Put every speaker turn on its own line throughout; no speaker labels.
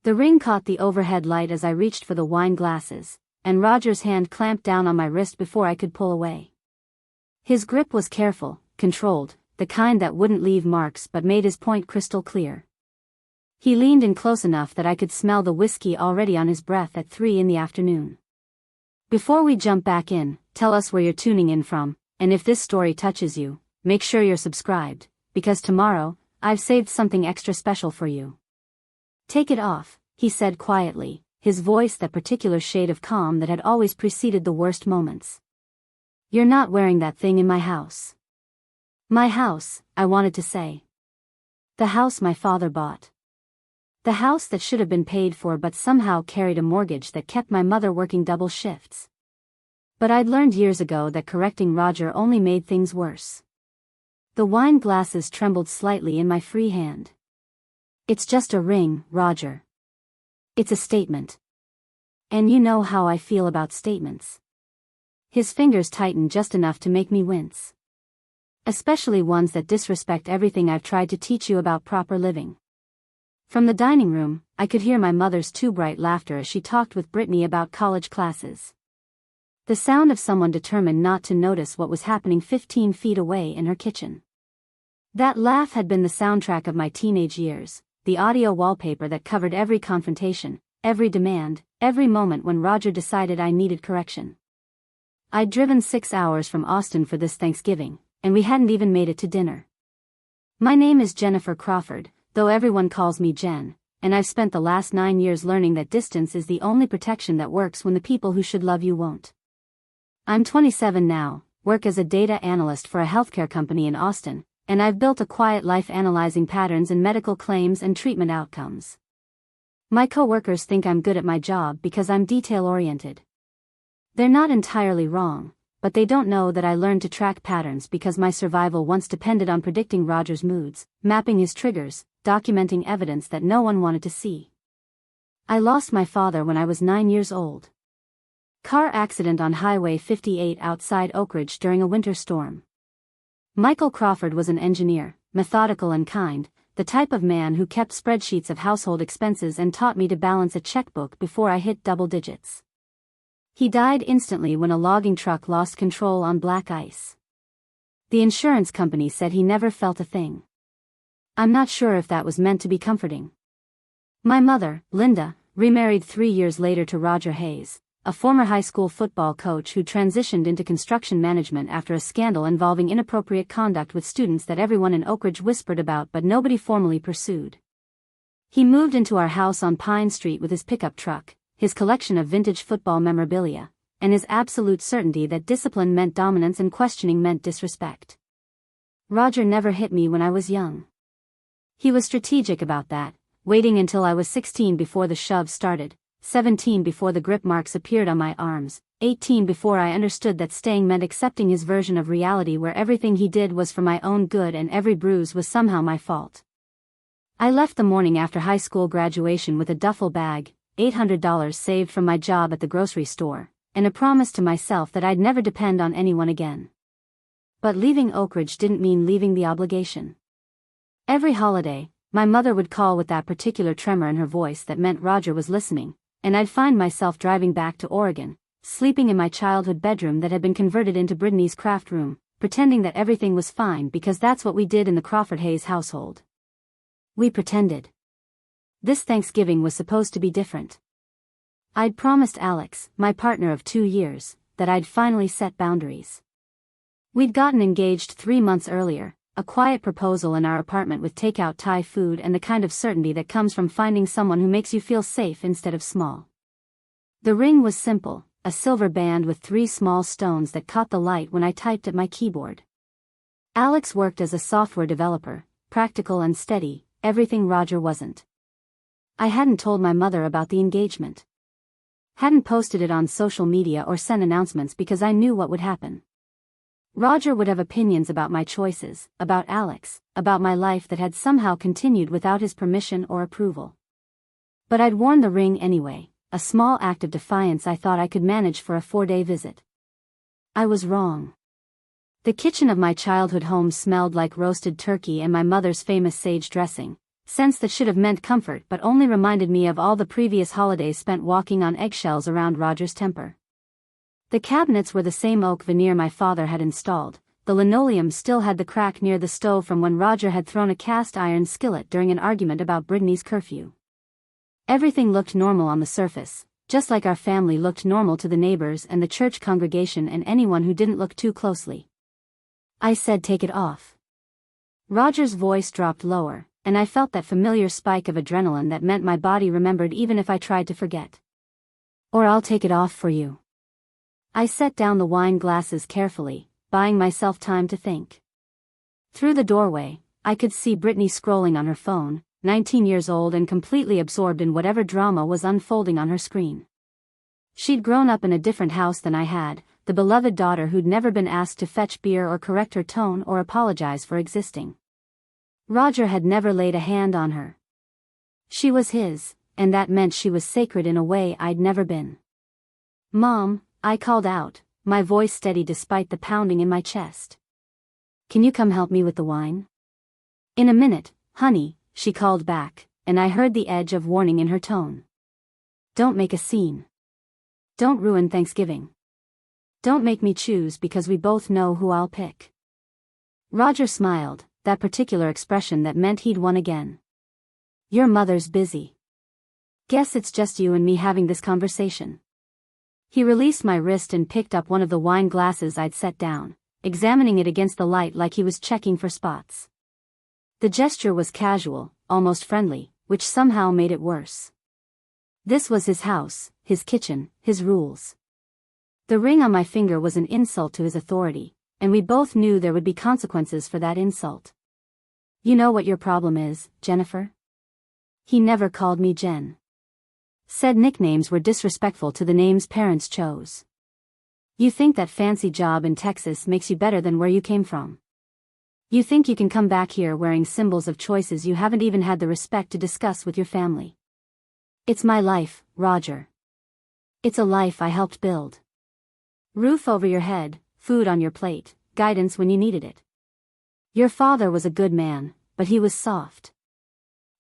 The ring caught the overhead light as I reached for the wine glasses, and Roger's hand clamped down on my wrist before I could pull away. His grip was careful, controlled, the kind that wouldn't leave marks but made his point crystal clear. He leaned in close enough that I could smell the whiskey already on his breath at 3 in the afternoon. Before we jump back in, tell us where you're tuning in from, and if this story touches you, make sure you're subscribed, because tomorrow, I've saved something extra special for you. Take it off, he said quietly, his voice that particular shade of calm that had always preceded the worst moments. You're not wearing that thing in my house. My house, I wanted to say. The house my father bought. The house that should have been paid for but somehow carried a mortgage that kept my mother working double shifts. But I'd learned years ago that correcting Roger only made things worse. The wine glasses trembled slightly in my free hand. It's just a ring, Roger. It's a statement. And you know how I feel about statements. His fingers tightened just enough to make me wince. Especially ones that disrespect everything I've tried to teach you about proper living. From the dining room, I could hear my mother's too bright laughter as she talked with Brittany about college classes. The sound of someone determined not to notice what was happening 15 feet away in her kitchen. That laugh had been the soundtrack of my teenage years, the audio wallpaper that covered every confrontation, every demand, every moment when Roger decided I needed correction. I'd driven 6 hours from Austin for this Thanksgiving, and we hadn't even made it to dinner. My name is Jennifer Crawford, though everyone calls me Jen, and I've spent the last 9 years learning that distance is the only protection that works when the people who should love you won't. I'm 27 now, work as a data analyst for a healthcare company in Austin, and I've built a quiet life analyzing patterns in medical claims and treatment outcomes. My coworkers think I'm good at my job because I'm detail-oriented. They're not entirely wrong, but they don't know that I learned to track patterns because my survival once depended on predicting Roger's moods, mapping his triggers, documenting evidence that no one wanted to see. I lost my father when I was 9 years old. Car accident on Highway 58 outside Oak Ridge during a winter storm. Michael Crawford was an engineer, methodical and kind, the type of man who kept spreadsheets of household expenses and taught me to balance a checkbook before I hit double digits. He died instantly when a logging truck lost control on black ice. The insurance company said he never felt a thing. I'm not sure if that was meant to be comforting. My mother, Linda, remarried 3 years later to Roger Hayes, a former high school football coach who transitioned into construction management after a scandal involving inappropriate conduct with students that everyone in Oak Ridge whispered about but nobody formally pursued. He moved into our house on Pine Street with his pickup truck, his collection of vintage football memorabilia, and his absolute certainty that discipline meant dominance and questioning meant disrespect. Roger never hit me when I was young. He was strategic about that, waiting until I was 16 before the shove started, 17 before the grip marks appeared on my arms, 18 before I understood that staying meant accepting his version of reality where everything he did was for my own good and every bruise was somehow my fault. I left the morning after high school graduation with a duffel bag, $800 saved from my job at the grocery store, and a promise to myself that I'd never depend on anyone again. But leaving Oak Ridge didn't mean leaving the obligation. Every holiday, my mother would call with that particular tremor in her voice that meant Roger was listening, and I'd find myself driving back to Oregon, sleeping in my childhood bedroom that had been converted into Brittany's craft room, pretending that everything was fine because that's what we did in the Crawford Hayes household. We pretended. This Thanksgiving was supposed to be different. I'd promised Alex, my partner of 2 years, that I'd finally set boundaries. We'd gotten engaged 3 months earlier, a quiet proposal in our apartment with takeout Thai food and the kind of certainty that comes from finding someone who makes you feel safe instead of small. The ring was simple, a silver band with 3 small stones that caught the light when I typed at my keyboard. Alex worked as a software developer, practical and steady, everything Roger wasn't. I hadn't told my mother about the engagement. Hadn't posted it on social media or sent announcements because I knew what would happen. Roger would have opinions about my choices, about Alex, about my life that had somehow continued without his permission or approval. But I'd worn the ring anyway, a small act of defiance I thought I could manage for a 4-day visit. I was wrong. The kitchen of my childhood home smelled like roasted turkey and my mother's famous sage dressing, Sense that should have meant comfort but only reminded me of all the previous holidays spent walking on eggshells around Roger's temper. The cabinets were the same oak veneer my father had installed. The linoleum still had the crack near the stove from when Roger had thrown a cast iron skillet during an argument about Brittany's curfew. Everything looked normal on the surface, just like our family looked normal to the neighbors and the church congregation and anyone who didn't look too closely. I said, "Take it off." Roger's voice dropped lower, and I felt that familiar spike of adrenaline that meant my body remembered even if I tried to forget. "Or I'll take it off for you." I set down the wine glasses carefully, buying myself time to think. Through the doorway, I could see Brittany scrolling on her phone, 19 years old and completely absorbed in whatever drama was unfolding on her screen. She'd grown up in a different house than I had, the beloved daughter who'd never been asked to fetch beer or correct her tone or apologize for existing. Roger had never laid a hand on her. She was his, and that meant she was sacred in a way I'd never been. "Mom," I called out, my voice steady despite the pounding in my chest. "Can you come help me with the wine?" "In a minute, honey," she called back, and I heard the edge of warning in her tone. "Don't make a scene. Don't ruin Thanksgiving. Don't make me choose because we both know who I'll pick." Roger smiled, that particular expression that meant he'd won again. "Your mother's busy. Guess it's just you and me having this conversation." He released my wrist and picked up one of the wine glasses I'd set down, examining it against the light like he was checking for spots. The gesture was casual, almost friendly, which somehow made it worse. This was his house, his kitchen, his rules. The ring on my finger was an insult to his authority, and we both knew there would be consequences for that insult. "You know what your problem is, Jennifer?" He never called me Jen. Said nicknames were disrespectful to the names parents chose. "You think that fancy job in Texas makes you better than where you came from. You think you can come back here wearing symbols of choices you haven't even had the respect to discuss with your family. It's my life, Roger. It's a life I helped build. Roof over your head, food on your plate, guidance when you needed it. Your father was a good man, but he was soft.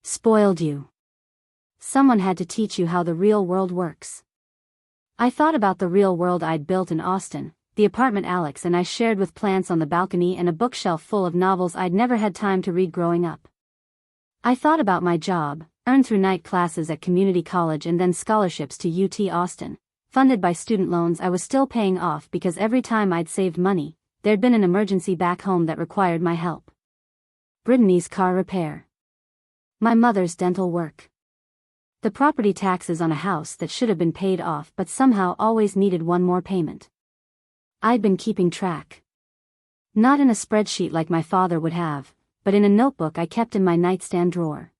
Spoiled you. Someone had to teach you how the real world works." I thought about the real world I'd built in Austin, the apartment Alex and I shared with plants on the balcony and a bookshelf full of novels I'd never had time to read growing up. I thought about my job, earned through night classes at community college and then scholarships to UT Austin, funded by student loans I was still paying off because every time I'd saved money, there'd been an emergency back home that required my help. Brittany's car repair. My mother's dental work. The property taxes on a house that should have been paid off but somehow always needed one more payment. I'd been keeping track. Not in a spreadsheet like my father would have, but in a notebook I kept in my nightstand drawer.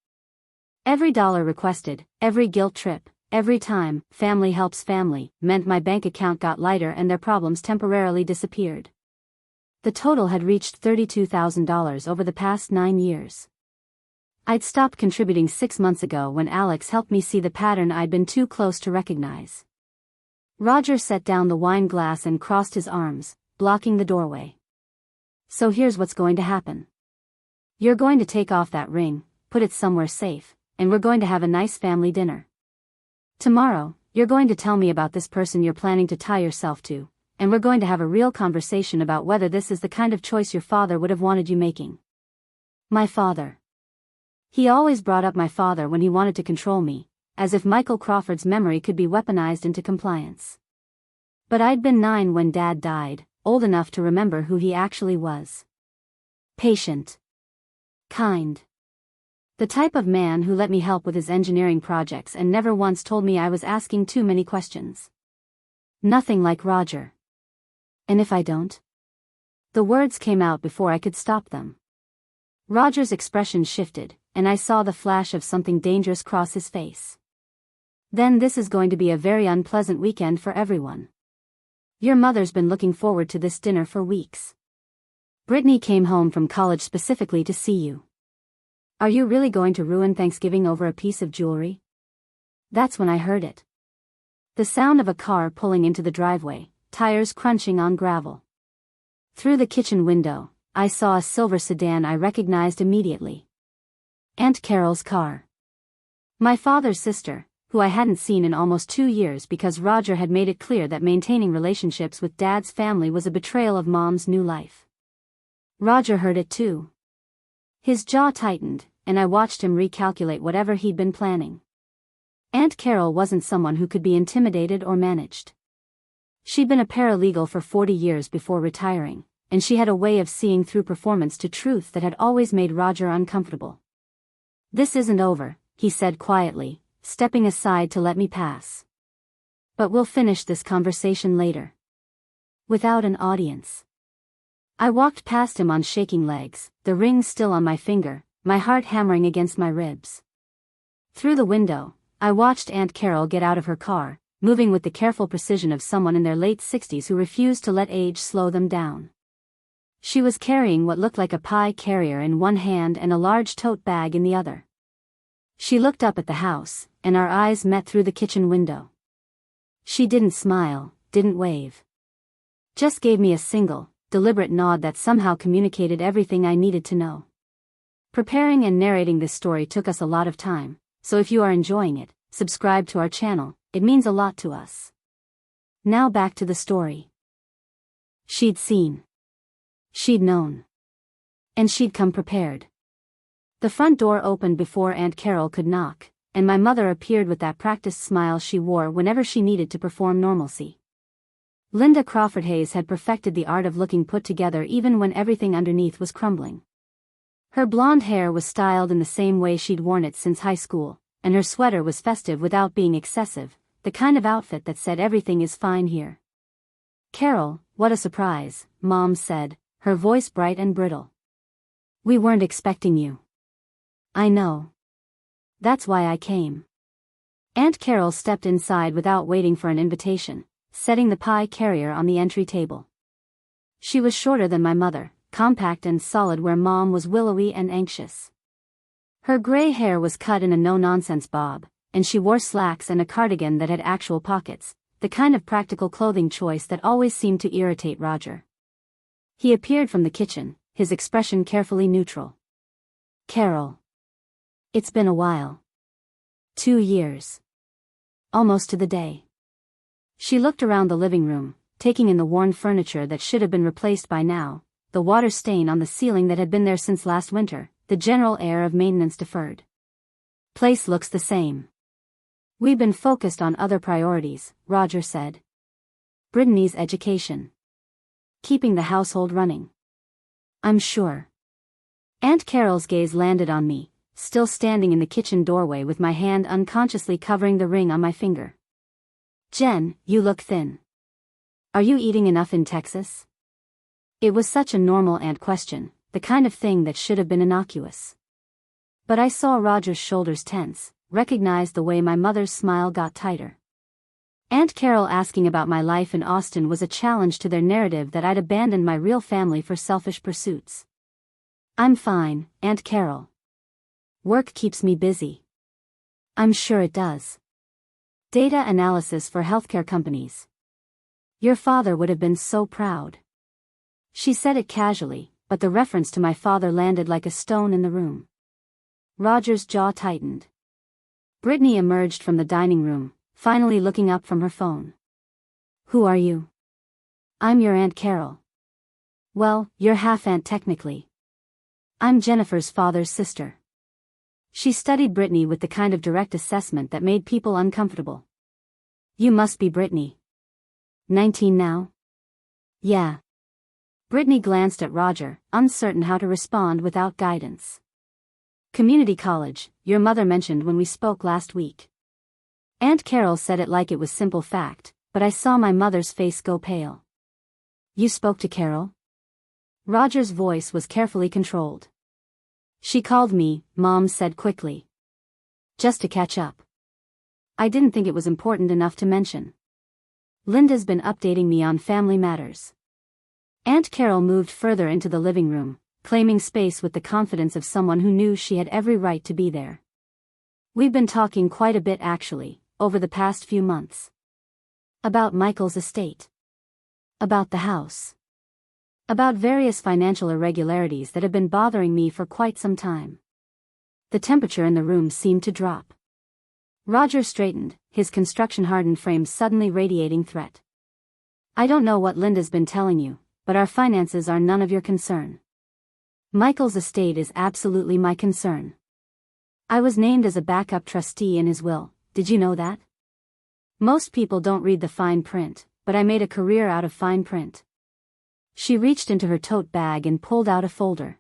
Every dollar requested, every guilt trip, every time family helps family meant my bank account got lighter and their problems temporarily disappeared. The total had reached $32,000 over the past 9 years. I'd stopped contributing 6 months ago when Alex helped me see the pattern I'd been too close to recognize. Roger set down the wine glass and crossed his arms, blocking the doorway. "So here's what's going to happen. You're going to take off that ring, put it somewhere safe, and we're going to have a nice family dinner. Tomorrow, you're going to tell me about this person you're planning to tie yourself to, and we're going to have a real conversation about whether this is the kind of choice your father would have wanted you making." My father. He always brought up my father when he wanted to control me, as if Michael Crawford's memory could be weaponized into compliance. But I'd been 9 when Dad died, old enough to remember who he actually was. Patient. Kind. The type of man who let me help with his engineering projects and never once told me I was asking too many questions. Nothing like Roger. "And if I don't?" The words came out before I could stop them. Roger's expression shifted, and I saw the flash of something dangerous cross his face. "Then this is going to be a very unpleasant weekend for everyone. Your mother's been looking forward to this dinner for weeks. Brittany came home from college specifically to see you. Are you really going to ruin Thanksgiving over a piece of jewelry?" That's when I heard it. The sound of a car pulling into the driveway, tires crunching on gravel. Through the kitchen window, I saw a silver sedan I recognized immediately. Aunt Carol's car. My father's sister, who I hadn't seen in almost 2 years because Roger had made it clear that maintaining relationships with Dad's family was a betrayal of Mom's new life. Roger heard it too. His jaw tightened, and I watched him recalculate whatever he'd been planning. Aunt Carol wasn't someone who could be intimidated or managed. She'd been a paralegal for 40 years before retiring, and she had a way of seeing through performance to truth that had always made Roger uncomfortable. "This isn't over," he said quietly, stepping aside to let me pass. "But we'll finish this conversation later." Without an audience. I walked past him on shaking legs, the ring still on my finger, my heart hammering against my ribs. Through the window, I watched Aunt Carol get out of her car, moving with the careful precision of someone in their late 60s who refused to let age slow them down. She was carrying what looked like a pie carrier in one hand and a large tote bag in the other. She looked up at the house, and our eyes met through the kitchen window. She didn't smile, didn't wave. Just gave me a single, deliberate nod that somehow communicated everything I needed to know. Preparing and narrating this story took us a lot of time, so if you are enjoying it, subscribe to our channel, it means a lot to us. Now back to the story. She'd seen. She'd known. And she'd come prepared. The front door opened before Aunt Carol could knock, and my mother appeared with that practiced smile she wore whenever she needed to perform normalcy. Linda Crawford Hayes had perfected the art of looking put together even when everything underneath was crumbling. Her blonde hair was styled in the same way she'd worn it since high school, and her sweater was festive without being excessive, the kind of outfit that said everything is fine here. "Carol, what a surprise," Mom said, her voice bright and brittle. "We weren't expecting you." "I know. That's why I came." Aunt Carol stepped inside without waiting for an invitation, setting the pie carrier on the entry table. She was shorter than my mother, compact and solid where Mom was willowy and anxious. Her gray hair was cut in a no-nonsense bob, and she wore slacks and a cardigan that had actual pockets, the kind of practical clothing choice that always seemed to irritate Roger. He appeared from the kitchen, his expression carefully neutral. "Carol. It's been a while. 2 years. Almost to the day." She looked around the living room, taking in the worn furniture that should have been replaced by now, the water stain on the ceiling that had been there since last winter, the general air of maintenance deferred. "Place looks the same. We've been focused on other priorities," Roger said. "Brittany's education. Keeping the household running." "I'm sure." Aunt Carol's gaze landed on me, still standing in the kitchen doorway with my hand unconsciously covering the ring on my finger. "Jen, you look thin. Are you eating enough in Texas?" It was such a normal aunt question, the kind of thing that should have been innocuous. But I saw Roger's shoulders tense, recognized the way my mother's smile got tighter. Aunt Carol asking about my life in Austin was a challenge to their narrative that I'd abandoned my real family for selfish pursuits. "I'm fine, Aunt Carol. Work keeps me busy." "I'm sure it does. Data analysis for healthcare companies. Your father would have been so proud." She said it casually, but the reference to my father landed like a stone in the room. Roger's jaw tightened. Brittany emerged from the dining room, finally looking up from her phone. "Who are you?" "I'm your Aunt Carol." "Well, you're half-aunt technically. I'm Jennifer's father's sister." She studied Brittany with the kind of direct assessment that made people uncomfortable. "You must be Brittany. 19 now?" "Yeah." Brittany glanced at Roger, uncertain how to respond without guidance. "Community college, your mother mentioned when we spoke last week." Aunt Carol said it like it was simple fact, but I saw my mother's face go pale. "You spoke to Carol?" Roger's voice was carefully controlled. "She called me," Mom said quickly. "Just to catch up. I didn't think it was important enough to mention. Linda's been updating me on family matters." Aunt Carol moved further into the living room, claiming space with the confidence of someone who knew she had every right to be there. "We've been talking quite a bit actually, over the past few months. About Michael's estate. About the house. About various financial irregularities that have been bothering me for quite some time." The temperature in the room seemed to drop. Roger straightened, his construction-hardened frame suddenly radiating threat. I don't know what Linda's been telling you, but our finances are none of your concern. Michael's estate is absolutely my concern. I was named as a backup trustee in his will, did you know that? Most people don't read the fine print, but I made a career out of fine print. She reached into her tote bag and pulled out a folder.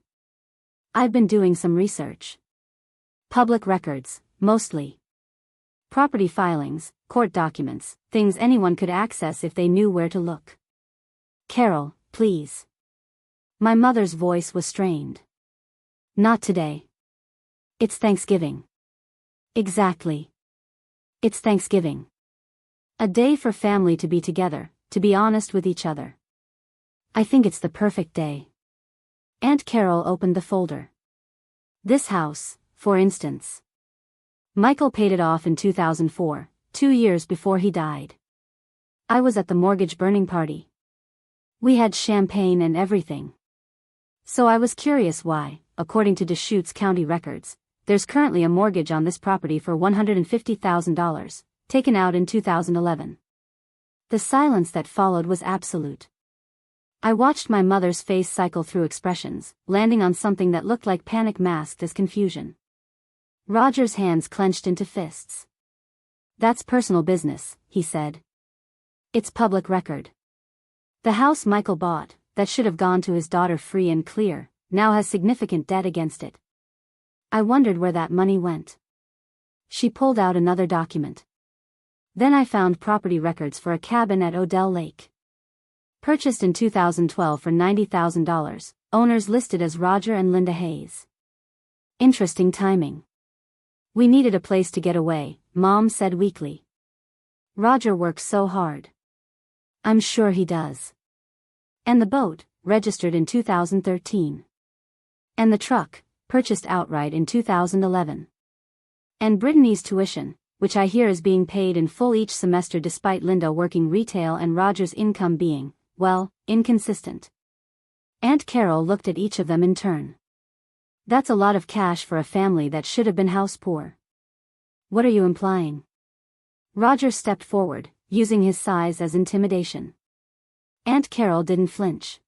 I've been doing some research. Public records, mostly. Property filings, court documents, things anyone could access if they knew where to look. Carol, please. My mother's voice was strained. Not today. It's Thanksgiving. Exactly. It's Thanksgiving. A day for family to be together, to be honest with each other. I think it's the perfect day. Aunt Carol opened the folder. This house, for instance. Michael paid it off in 2004, 2 years before he died. I was at the mortgage burning party. We had champagne and everything. So I was curious why, according to Deschutes County records, there's currently a mortgage on this property for $150,000, taken out in 2011. The silence that followed was absolute. I watched my mother's face cycle through expressions, landing on something that looked like panic masked as confusion. Roger's hands clenched into fists. That's personal business, he said. It's public record. The house Michael bought, that should have gone to his daughter free and clear, now has significant debt against it. I wondered where that money went. She pulled out another document. Then I found property records for a cabin at Odell Lake. Purchased in 2012 for $90,000, owners listed as Roger and Linda Hayes. Interesting timing. We needed a place to get away, Mom said weakly. Roger works so hard. I'm sure he does. And the boat, registered in 2013. And the truck, purchased outright in 2011. And Brittany's tuition, which I hear is being paid in full each semester despite Linda working retail and Roger's income being, well, inconsistent. Aunt Carol looked at each of them in turn. That's a lot of cash for a family that should have been house poor. What are you implying? Roger stepped forward, using his size as intimidation. Aunt Carol didn't flinch.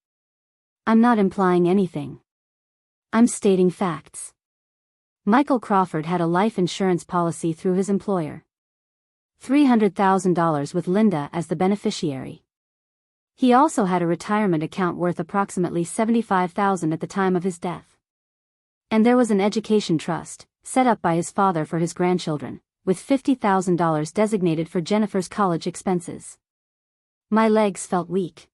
I'm not implying anything. I'm stating facts. Michael Crawford had a life insurance policy through his employer. $300,000 with Linda as the beneficiary. He also had a retirement account worth approximately $75,000 at the time of his death. And there was an education trust, set up by his father for his grandchildren, with $50,000 designated for Jennifer's college expenses. My legs felt weak.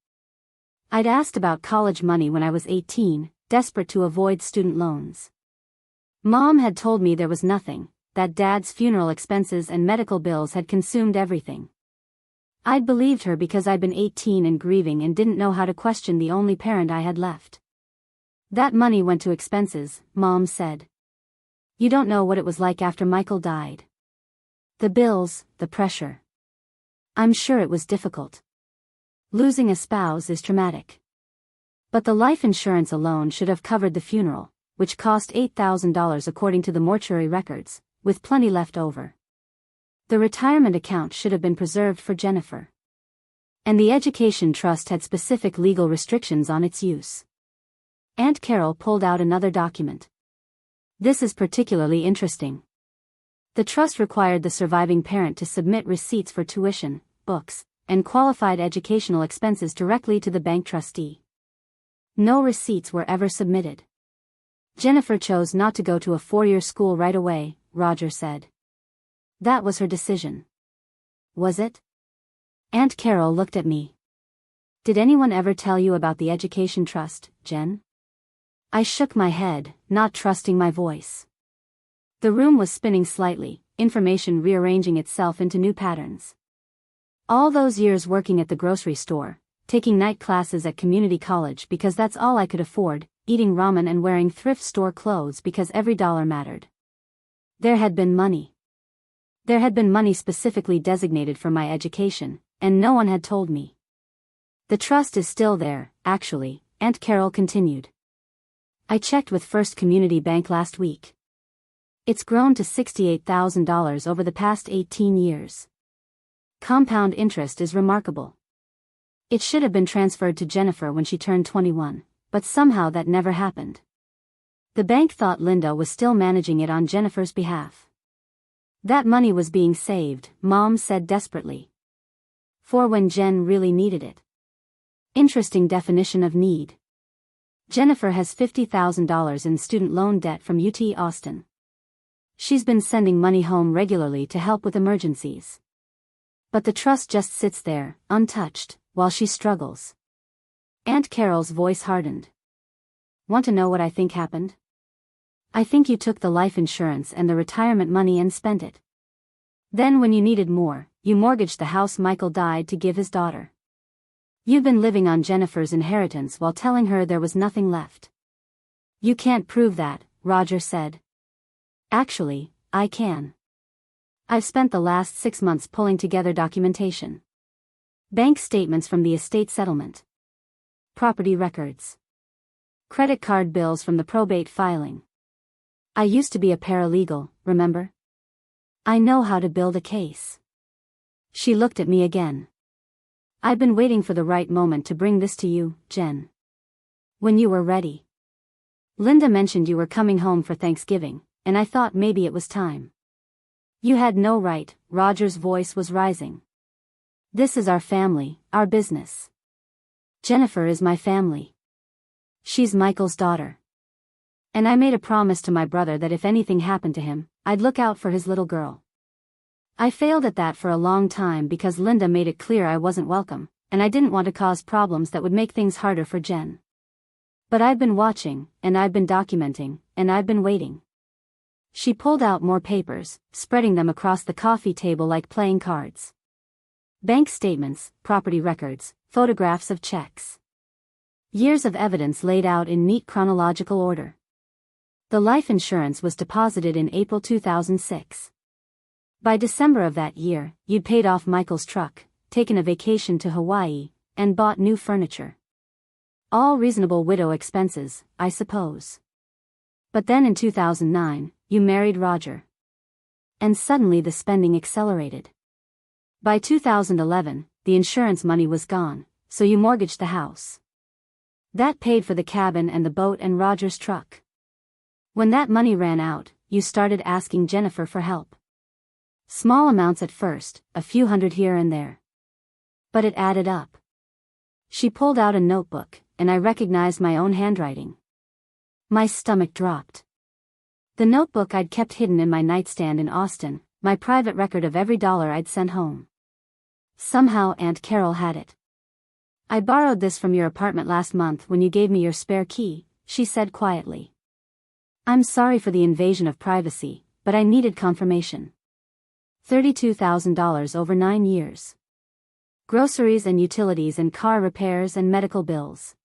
I'd asked about college money when I was 18, desperate to avoid student loans. Mom had told me there was nothing, that Dad's funeral expenses and medical bills had consumed everything. I'd believed her because I'd been 18 and grieving and didn't know how to question the only parent I had left. That money went to expenses, Mom said. You don't know what it was like after Michael died. The bills, the pressure. I'm sure it was difficult. Losing a spouse is traumatic. But the life insurance alone should have covered the funeral, which cost $8,000 according to the mortuary records, with plenty left over. The retirement account should have been preserved for Jennifer. And the education trust had specific legal restrictions on its use. Aunt Carol pulled out another document. This is particularly interesting. The trust required the surviving parent to submit receipts for tuition, books, and qualified educational expenses directly to the bank trustee. No receipts were ever submitted. Jennifer chose not to go to a 4-year school right away, Roger said. That was her decision. Was it? Aunt Carol looked at me. Did anyone ever tell you about the education trust, Jen? I shook my head, not trusting my voice. The room was spinning slightly, information rearranging itself into new patterns. All those years working at the grocery store, taking night classes at community college because that's all I could afford, eating ramen and wearing thrift store clothes because every dollar mattered. There had been money. There had been money specifically designated for my education, and no one had told me. The trust is still there, actually, Aunt Carol continued. I checked with First Community Bank last week. It's grown to $68,000 over the past 18 years. Compound interest is remarkable. It should have been transferred to Jennifer when she turned 21, but somehow that never happened. The bank thought Linda was still managing it on Jennifer's behalf. That money was being saved, Mom said desperately. For when Jen really needed it. Interesting definition of need. Jennifer has $50,000 in student loan debt from UT Austin. She's been sending money home regularly to help with emergencies. But the trust just sits there, untouched, while she struggles. Aunt Carol's voice hardened. Want to know what I think happened? I think you took the life insurance and the retirement money and spent it. Then when you needed more, you mortgaged the house Michael died to give his daughter. You've been living on Jennifer's inheritance while telling her there was nothing left. You can't prove that, Roger said. Actually, I can. I've spent the last 6 months pulling together documentation. Bank statements from the estate settlement. Property records. Credit card bills from the probate filing. I used to be a paralegal, remember? I know how to build a case. She looked at me again. I've been waiting for the right moment to bring this to you, Jen. When you were ready. Linda mentioned you were coming home for Thanksgiving, and I thought maybe it was time. You had no right, Roger's voice was rising. This is our family, our business. Jennifer is my family. She's Michael's daughter. And I made a promise to my brother that if anything happened to him, I'd look out for his little girl. I failed at that for a long time because Linda made it clear I wasn't welcome, and I didn't want to cause problems that would make things harder for Jen. But I've been watching, and I've been documenting, and I've been waiting. She pulled out more papers, spreading them across the coffee table like playing cards. Bank statements, property records, photographs of checks. Years of evidence laid out in neat chronological order. The life insurance was deposited in April 2006. By December of that year, you'd paid off Michael's truck, taken a vacation to Hawaii, and bought new furniture. All reasonable widow expenses, I suppose. But then in 2009, you married Roger. And suddenly the spending accelerated. By 2011, the insurance money was gone, so you mortgaged the house. That paid for the cabin and the boat and Roger's truck. When that money ran out, you started asking Jennifer for help. Small amounts at first, a few hundred here and there. But it added up. She pulled out a notebook, and I recognized my own handwriting. My stomach dropped. The notebook I'd kept hidden in my nightstand in Austin, my private record of every dollar I'd sent home. Somehow Aunt Carol had it. I borrowed this from your apartment last month when you gave me your spare key, she said quietly. I'm sorry for the invasion of privacy, but I needed confirmation. $32,000 over 9 years. Groceries and utilities and car repairs and medical bills.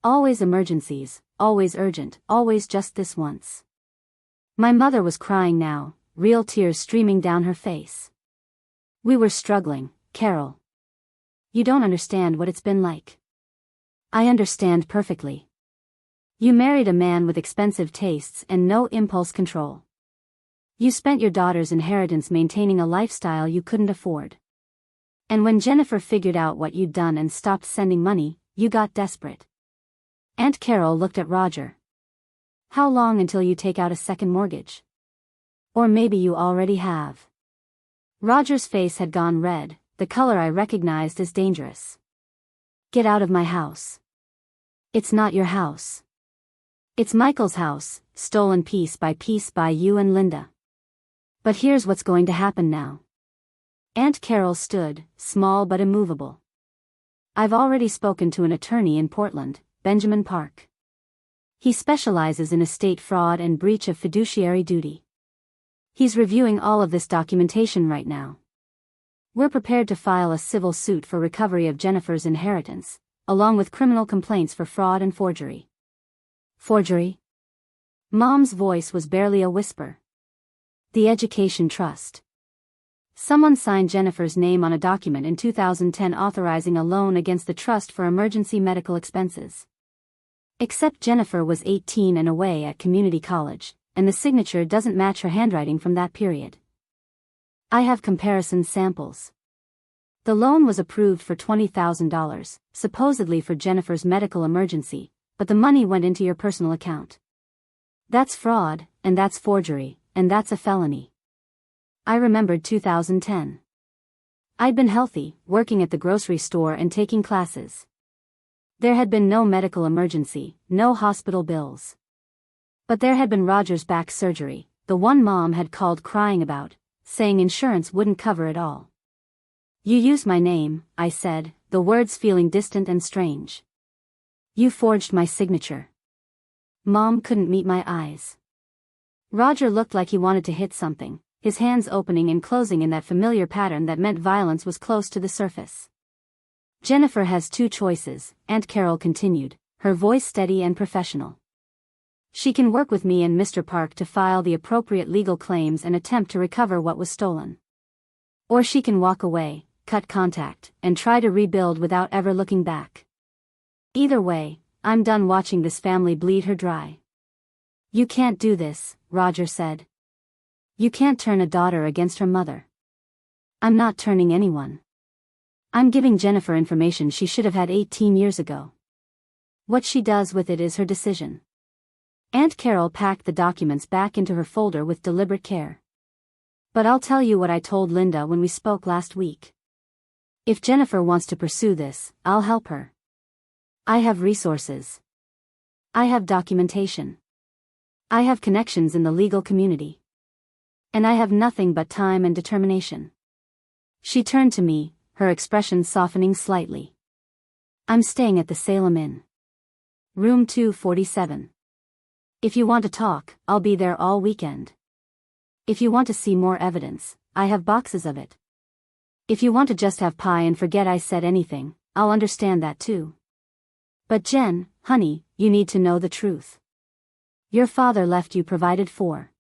Always emergencies, always urgent, always just this once. My mother was crying now, real tears streaming down her face. We were struggling, Carol. You don't understand what it's been like. I understand perfectly. You married a man with expensive tastes and no impulse control. You spent your daughter's inheritance maintaining a lifestyle you couldn't afford. And when Jennifer figured out what you'd done and stopped sending money, you got desperate. Aunt Carol looked at Roger. How long until you take out a second mortgage? Or maybe you already have. Roger's face had gone red, the color I recognized as dangerous. Get out of my house. It's not your house. It's Michael's house, stolen piece by you and Linda. But here's what's going to happen now. Aunt Carol stood, small but immovable. I've already spoken to an attorney in Portland, Benjamin Park. He specializes in estate fraud and breach of fiduciary duty. He's reviewing all of this documentation right now. We're prepared to file a civil suit for recovery of Jennifer's inheritance, along with criminal complaints for fraud and forgery. Forgery? Mom's voice was barely a whisper. The Education Trust. Someone signed Jennifer's name on a document in 2010 authorizing a loan against the trust for emergency medical expenses. Except Jennifer was 18 and away at community college, and the signature doesn't match her handwriting from that period. I have comparison samples. The loan was approved for $20,000, supposedly for Jennifer's medical emergency, but the money went into your personal account. That's fraud, and that's forgery, and that's a felony. I remembered 2010. I'd been healthy, working at the grocery store and taking classes. There had been no medical emergency, no hospital bills. But there had been Roger's back surgery, the one Mom had called crying about, saying insurance wouldn't cover it all. You used my name, I said, the words feeling distant and strange. You forged my signature. Mom couldn't meet my eyes. Roger looked like he wanted to hit something, his hands opening and closing in that familiar pattern that meant violence was close to the surface. Jennifer has two choices, Aunt Carol continued, her voice steady and professional. She can work with me and Mr. Park to file the appropriate legal claims and attempt to recover what was stolen. Or she can walk away, cut contact, and try to rebuild without ever looking back. Either way, I'm done watching this family bleed her dry. You can't do this, Roger said. You can't turn a daughter against her mother. I'm not turning anyone. I'm giving Jennifer information she should have had 18 years ago. What she does with it is her decision. Aunt Carol packed the documents back into her folder with deliberate care. But I'll tell you what I told Linda when we spoke last week. If Jennifer wants to pursue this, I'll help her. I have resources. I have documentation. I have connections in the legal community. And I have nothing but time and determination. She turned to me, her expression softening slightly. I'm staying at the Salem Inn. Room 247. If you want to talk, I'll be there all weekend. If you want to see more evidence, I have boxes of it. If you want to just have pie and forget I said anything, I'll understand that too. But Jen, honey, you need to know the truth. Your father left you provided for.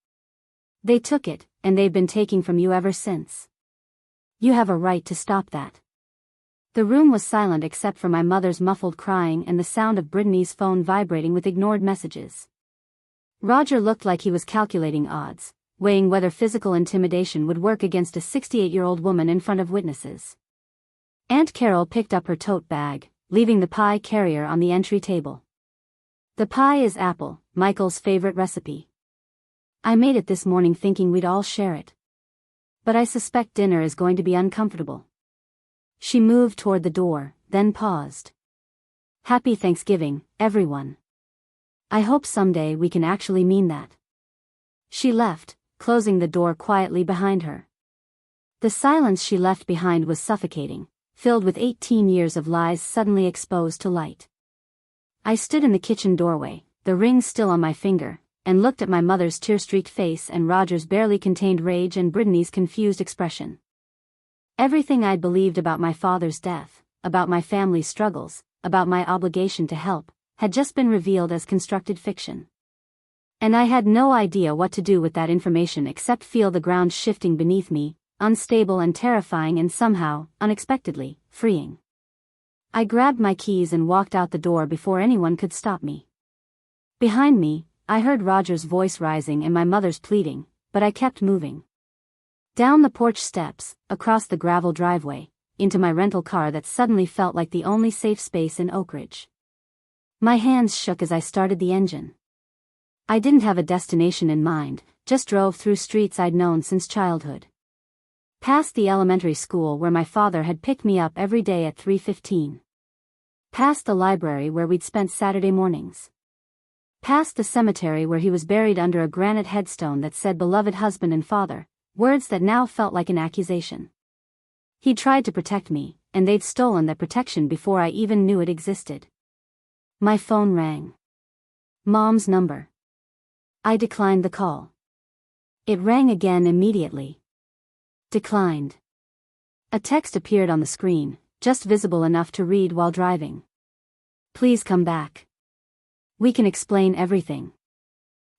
They took it, and they've been taking from you ever since. You have a right to stop that. The room was silent except for my mother's muffled crying and the sound of Brittany's phone vibrating with ignored messages. Roger looked like he was calculating odds, weighing whether physical intimidation would work against a 68-year-old woman in front of witnesses. Aunt Carol picked up her tote bag, leaving the pie carrier on the entry table. The pie is apple, Michael's favorite recipe. I made it this morning thinking we'd all share it. But I suspect dinner is going to be uncomfortable. She moved toward the door, then paused. Happy Thanksgiving, everyone. I hope someday we can actually mean that. She left, closing the door quietly behind her. The silence she left behind was suffocating, filled with 18 years of lies suddenly exposed to light. I stood in the kitchen doorway, the ring still on my finger, and looked at my mother's tear-streaked face and Roger's barely contained rage and Brittany's confused expression. Everything I'd believed about my father's death, about my family's struggles, about my obligation to help, had just been revealed as constructed fiction. And I had no idea what to do with that information except feel the ground shifting beneath me, unstable and terrifying and somehow, unexpectedly, freeing. I grabbed my keys and walked out the door before anyone could stop me. Behind me, I heard Roger's voice rising and my mother's pleading, but I kept moving. Down the porch steps, across the gravel driveway, into my rental car that suddenly felt like the only safe space in Oak Ridge. My hands shook as I started the engine. I didn't have a destination in mind, just drove through streets I'd known since childhood. Past the elementary school where my father had picked me up every day at 3:15. Past the library where we'd spent Saturday mornings. Past the cemetery where he was buried under a granite headstone that said beloved husband and father, words that now felt like an accusation. He'd tried to protect me, and they'd stolen that protection before I even knew it existed. My phone rang. Mom's number. I declined the call. It rang again immediately. Declined. A text appeared on the screen, just visible enough to read while driving. Please come back. We can explain everything.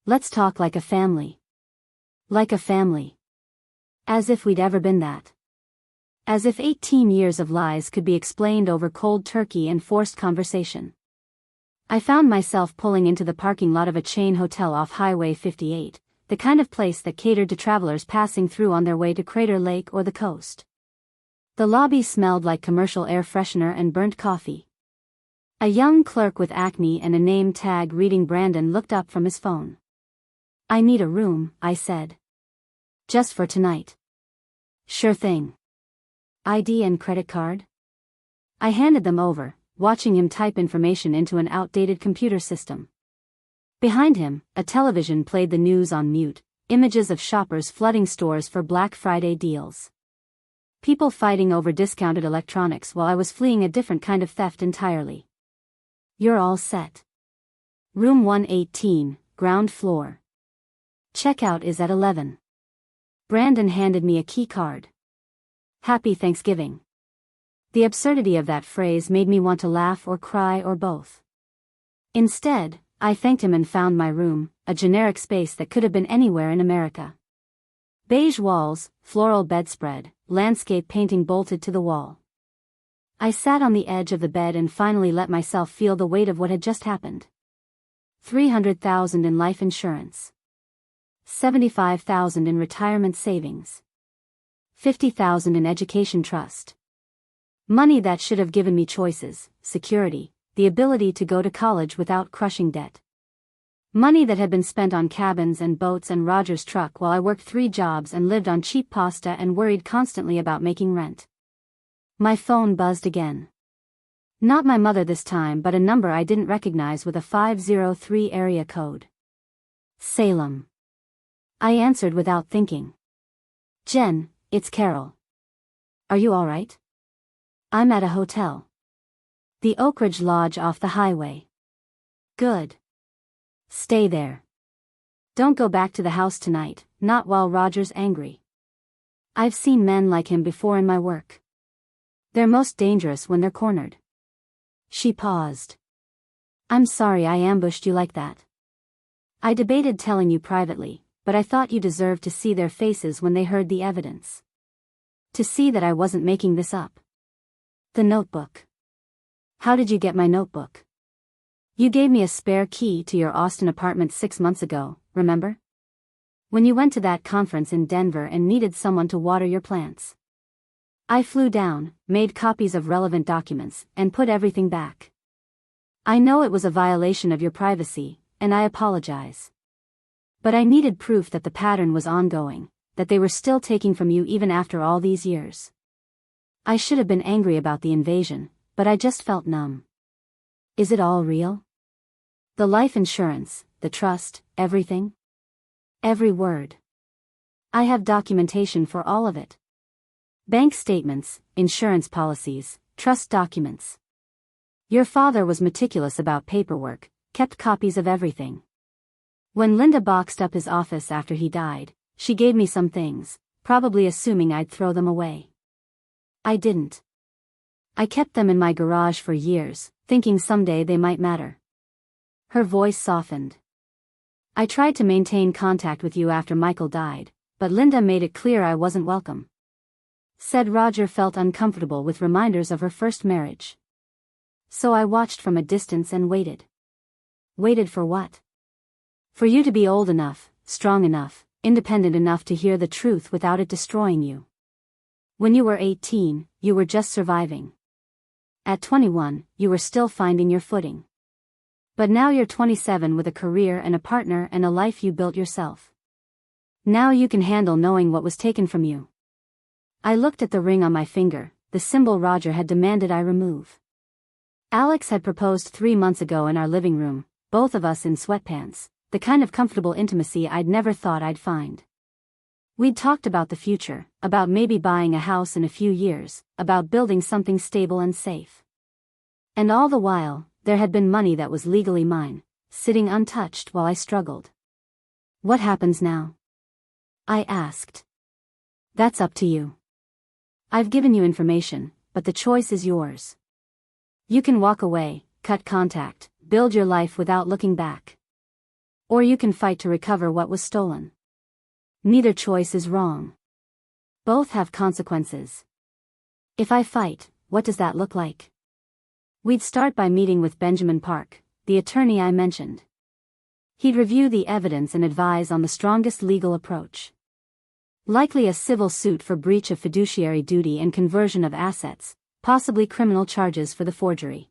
Let's talk like a family. Like a family. As if we'd ever been that. As if 18 years of lies could be explained over cold turkey and forced conversation. I found myself pulling into the parking lot of a chain hotel off Highway 58, the kind of place that catered to travelers passing through on their way to Crater Lake or the coast. The lobby smelled like commercial air freshener and burnt coffee. A young clerk with acne and a name tag reading Brandon looked up from his phone. "I need a room," I said. "Just for tonight." "Sure thing. ID and credit card?" I handed them over, watching him type information into an outdated computer system. Behind him, a television played the news on mute, images of shoppers flooding stores for Black Friday deals. People fighting over discounted electronics while I was fleeing a different kind of theft entirely. "You're all set. Room 118, ground floor. Checkout is at 11. Brandon handed me a key card. "Happy Thanksgiving." The absurdity of that phrase made me want to laugh or cry or both. Instead, I thanked him and found my room, a generic space that could have been anywhere in America. Beige walls, floral bedspread, landscape painting bolted to the wall. I sat on the edge of the bed and finally let myself feel the weight of what had just happened. $300,000 in life insurance. $75,000 in retirement savings. $50,000 in education trust. Money that should have given me choices, security, the ability to go to college without crushing debt. Money that had been spent on cabins and boats and Roger's truck while I worked 3 jobs and lived on cheap pasta and worried constantly about making rent. My phone buzzed again. Not my mother this time, but a number I didn't recognize with a 503 area code. Salem. I answered without thinking. "Jen, it's Carol. Are you all right?" "I'm at a hotel. The Oak Ridge Lodge off the highway." "Good. Stay there. Don't go back to the house tonight, not while Roger's angry. I've seen men like him before in my work. They're most dangerous when they're cornered." She paused. "I'm sorry I ambushed you like that. I debated telling you privately, but I thought you deserved to see their faces when they heard the evidence. To see that I wasn't making this up." "The notebook. How did you get my notebook?" "You gave me a spare key to your Austin apartment 6 months ago, remember? When you went to that conference in Denver and needed someone to water your plants. I flew down, made copies of relevant documents, and put everything back. I know it was a violation of your privacy, and I apologize. But I needed proof that the pattern was ongoing, that they were still taking from you even after all these years. I should have been angry about the invasion, but I just felt numb. Is it all real? The life insurance, the trust, everything? Every word. I have documentation for all of it. Bank statements, insurance policies, trust documents. Your father was meticulous about paperwork, kept copies of everything. When Linda boxed up his office after he died, she gave me some things, probably assuming I'd throw them away. I didn't. I kept them in my garage for years, thinking someday they might matter." Her voice softened. "I tried to maintain contact with you after Michael died, but Linda made it clear I wasn't welcome." Said Roger felt uncomfortable with reminders of her first marriage. "So I watched from a distance and waited." "Waited for what?" "For you to be old enough, strong enough, independent enough to hear the truth without it destroying you. When you were 18, you were just surviving. At 21, you were still finding your footing. But now you're 27 with a career and a partner and a life you built yourself. Now you can handle knowing what was taken from you." I looked at the ring on my finger, the symbol Roger had demanded I remove. Alex had proposed 3 months ago in our living room, both of us in sweatpants, the kind of comfortable intimacy I'd never thought I'd find. We'd talked about the future, about maybe buying a house in a few years, about building something stable and safe. And all the while, there had been money that was legally mine, sitting untouched while I struggled. "What happens now?" I asked. "That's up to you. I've given you information, but the choice is yours. You can walk away, cut contact, build your life without looking back. Or you can fight to recover what was stolen. Neither choice is wrong. Both have consequences. If I fight, what does that look like?" We'd start by meeting with Benjamin Park, the attorney I mentioned. He'd review the evidence and advise on the strongest legal approach. Likely a civil suit for breach of fiduciary duty and conversion of assets, possibly criminal charges for the forgery.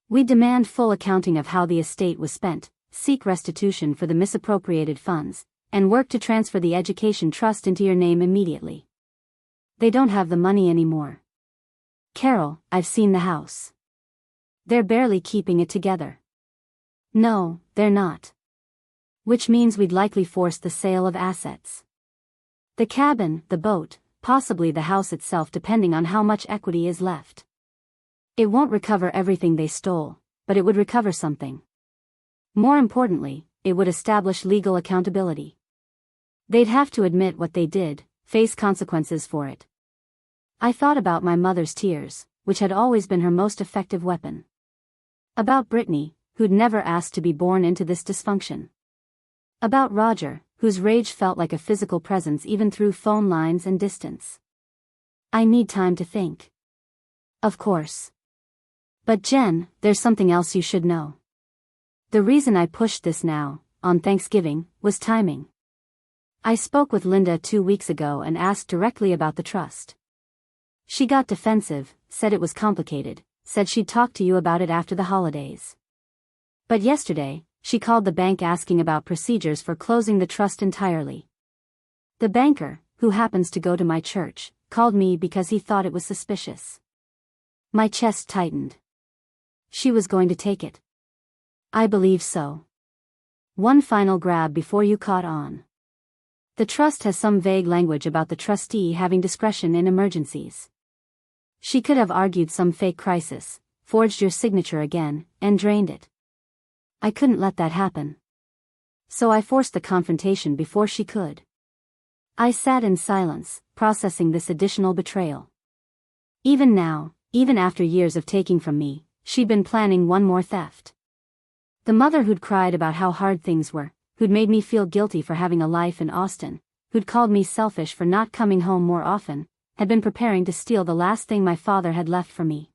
We'd demand full accounting of how the estate was spent, seek restitution for the misappropriated funds, and work to transfer the education trust into your name immediately. They don't have the money anymore. Carol, I've seen the house. They're barely keeping it together. No, they're not. Which means we'd likely force the sale of assets. The cabin, the boat, possibly the house itself depending on how much equity is left. It won't recover everything they stole, but it would recover something. More importantly, it would establish legal accountability. They'd have to admit what they did, face consequences for it. I thought about my mother's tears, which had always been her most effective weapon. About Brittany, who'd never asked to be born into this dysfunction. About Roger, whose rage felt like a physical presence even through phone lines and distance. I need time to think. Of course. But Jen, there's something else you should know. The reason I pushed this now, on Thanksgiving, was timing. I spoke with Linda 2 weeks ago and asked directly about the trust. She got defensive, said it was complicated, said she'd talk to you about it after the holidays. But yesterday, she called the bank asking about procedures for closing the trust entirely. The banker, who happens to go to my church, called me because he thought it was suspicious. My chest tightened. She was going to take it. I believe so. One final grab before you caught on. The trust has some vague language about the trustee having discretion in emergencies. She could have argued some fake crisis, forged your signature again, and drained it. I couldn't let that happen. So I forced the confrontation before she could. I sat in silence, processing this additional betrayal. Even now, even after years of taking from me, she'd been planning one more theft. The mother who'd cried about how hard things were, who'd made me feel guilty for having a life in Austin, who'd called me selfish for not coming home more often, had been preparing to steal the last thing my father had left for me.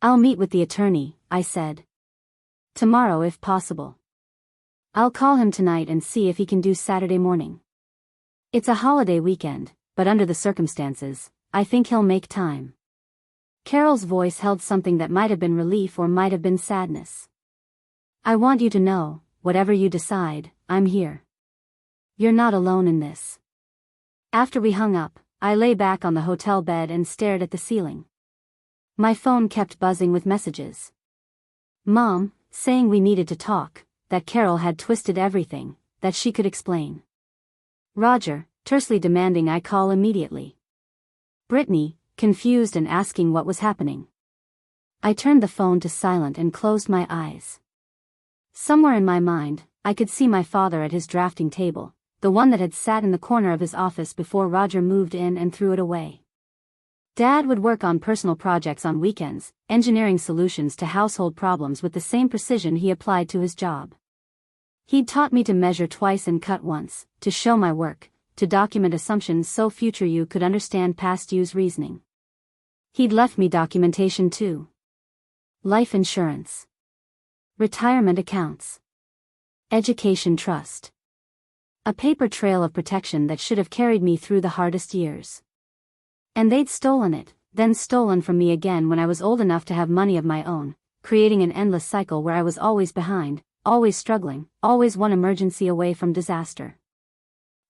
I'll meet with the attorney, I said. Tomorrow if possible. I'll call him tonight and see if he can do Saturday morning. It's a holiday weekend, but under the circumstances, I think he'll make time. Carol's voice held something that might have been relief or might have been sadness. I want you to know, whatever you decide, I'm here. You're not alone in this. After we hung up, I lay back on the hotel bed and stared at the ceiling. My phone kept buzzing with messages. Mom, saying we needed to talk, that Carol had twisted everything, that she could explain. Roger, tersely demanding I call immediately. Brittany, confused and asking what was happening. I turned the phone to silent and closed my eyes. Somewhere in my mind, I could see my father at his drafting table, the one that had sat in the corner of his office before Roger moved in and threw it away. Dad would work on personal projects on weekends, engineering solutions to household problems with the same precision he applied to his job. He'd taught me to measure twice and cut once, to show my work, to document assumptions so future you could understand past you's reasoning. He'd left me documentation too. Life insurance. Retirement accounts. Education trust. A paper trail of protection that should have carried me through the hardest years. And they'd stolen it, then stolen from me again when I was old enough to have money of my own, creating an endless cycle where I was always behind, always struggling, always one emergency away from disaster.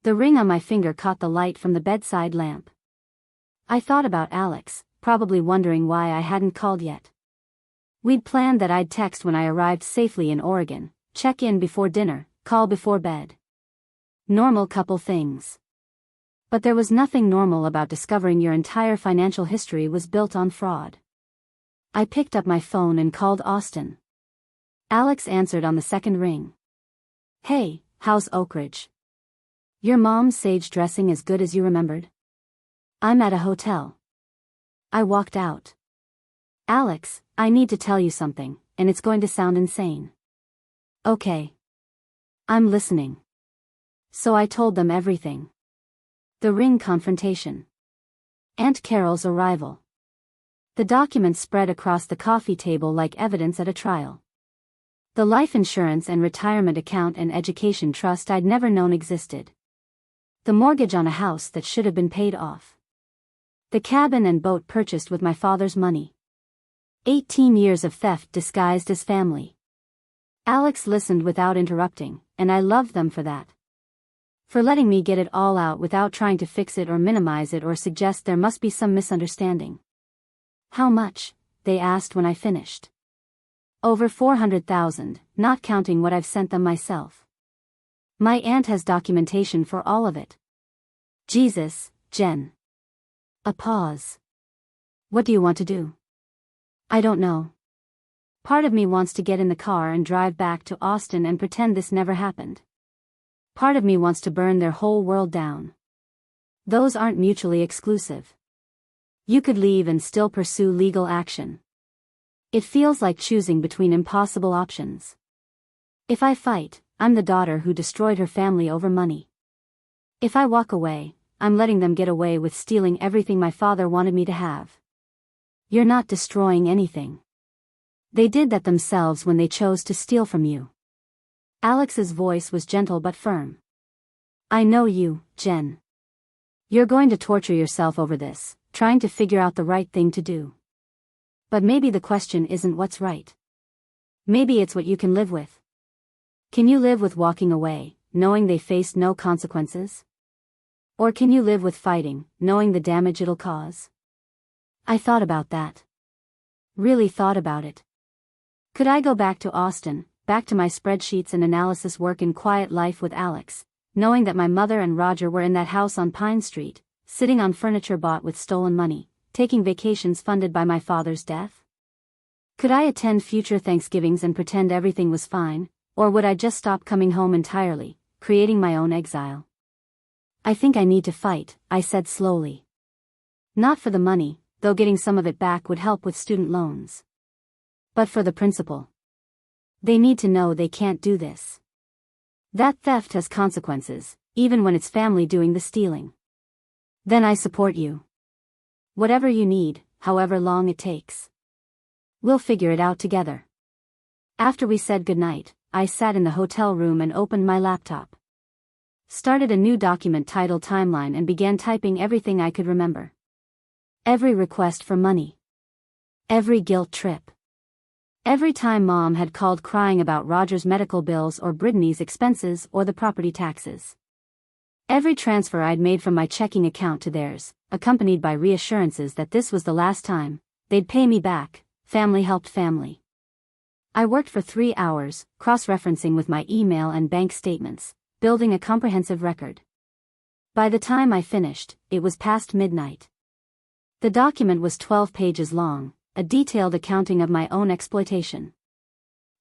The ring on my finger caught the light from the bedside lamp. I thought about Alex, probably wondering why I hadn't called yet. We'd planned that I'd text when I arrived safely in Oregon, check in before dinner, call before bed. Normal couple things. But there was nothing normal about discovering your entire financial history was built on fraud. I picked up my phone and called Austin. Alex answered on the second ring. Hey, how's Oak Ridge? Your mom's sage dressing as good as you remembered? I'm at a hotel. I walked out. Alex, I need to tell you something, and it's going to sound insane. Okay. I'm listening. So I told them everything. The ring confrontation. Aunt Carol's arrival. The documents spread across the coffee table like evidence at a trial. The life insurance and retirement account and education trust I'd never known existed. The mortgage on a house that should have been paid off. The cabin and boat purchased with my father's money. 18 years of theft disguised as family. Alex listened without interrupting, and I loved them for that. For letting me get it all out without trying to fix it or minimize it or suggest there must be some misunderstanding. How much? They asked when I finished. Over 400,000, not counting what I've sent them myself. My aunt has documentation for all of it. Jesus, Jen. A pause. What do you want to do? I don't know. Part of me wants to get in the car and drive back to Austin and pretend this never happened. Part of me wants to burn their whole world down. Those aren't mutually exclusive. You could leave and still pursue legal action. It feels like choosing between impossible options. If I fight, I'm the daughter who destroyed her family over money. If I walk away, I'm letting them get away with stealing everything my father wanted me to have. You're not destroying anything. They did that themselves when they chose to steal from you. Alex's voice was gentle but firm. I know you, Jen. You're going to torture yourself over this, trying to figure out the right thing to do. But maybe the question isn't what's right. Maybe it's what you can live with. Can you live with walking away, knowing they faced no consequences? Or can you live with fighting, knowing the damage it'll cause? I thought about that. Really thought about it. Could I go back to Austin, back to my spreadsheets and analysis work in quiet life with Alex, knowing that my mother and Roger were in that house on Pine Street, sitting on furniture bought with stolen money, taking vacations funded by my father's death? Could I attend future Thanksgivings and pretend everything was fine, or would I just stop coming home entirely, creating my own exile? I think I need to fight, I said slowly. Not for the money, though getting some of it back would help with student loans. But for the principle. They need to know they can't do this. That theft has consequences, even when it's family doing the stealing. Then I support you. Whatever you need, however long it takes. We'll figure it out together. After we said goodnight, I sat in the hotel room and opened my laptop. Started a new document titled Timeline and began typing everything I could remember. Every request for money. Every guilt trip. Every time Mom had called crying about Roger's medical bills or Brittany's expenses or the property taxes. Every transfer I'd made from my checking account to theirs, accompanied by reassurances that this was the last time they'd pay me back. Family helped family. I worked for 3 hours, cross-referencing with my email and bank statements, building a comprehensive record. By the time I finished, it was past midnight. The document was 12 pages long, a detailed accounting of my own exploitation.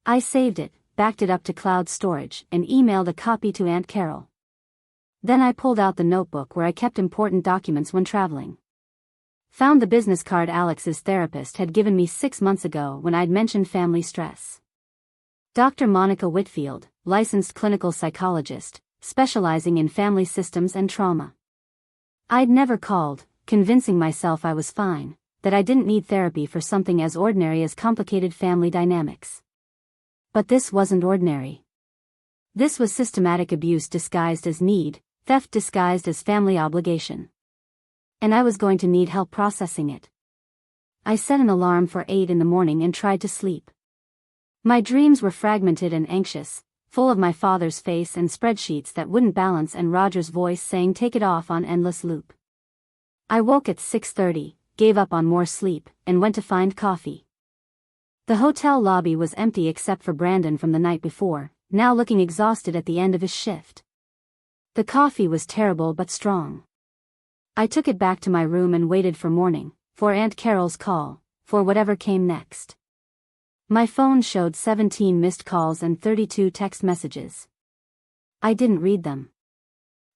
I saved it, backed it up to cloud storage, and emailed a copy to Aunt Carol. Then I pulled out the notebook where I kept important documents when traveling. Found the business card Alex's therapist had given me 6 months ago when I'd mentioned family stress. Dr. Monica Whitfield, licensed clinical psychologist, specializing in family systems and trauma. I'd never called, convincing myself I was fine, that I didn't need therapy for something as ordinary as complicated family dynamics. But this wasn't ordinary. This was systematic abuse disguised as need, theft disguised as family obligation. And I was going to need help processing it. I set an alarm for 8 in the morning and tried to sleep. My dreams were fragmented and anxious, full of my father's face and spreadsheets that wouldn't balance and Roger's voice saying take it off on endless loop. I woke at 6:30, gave up on more sleep, and went to find coffee. The hotel lobby was empty except for Brandon from the night before, now looking exhausted at the end of his shift. The coffee was terrible but strong. I took it back to my room and waited for morning, for Aunt Carol's call, for whatever came next. My phone showed 17 missed calls and 32 text messages. I didn't read them.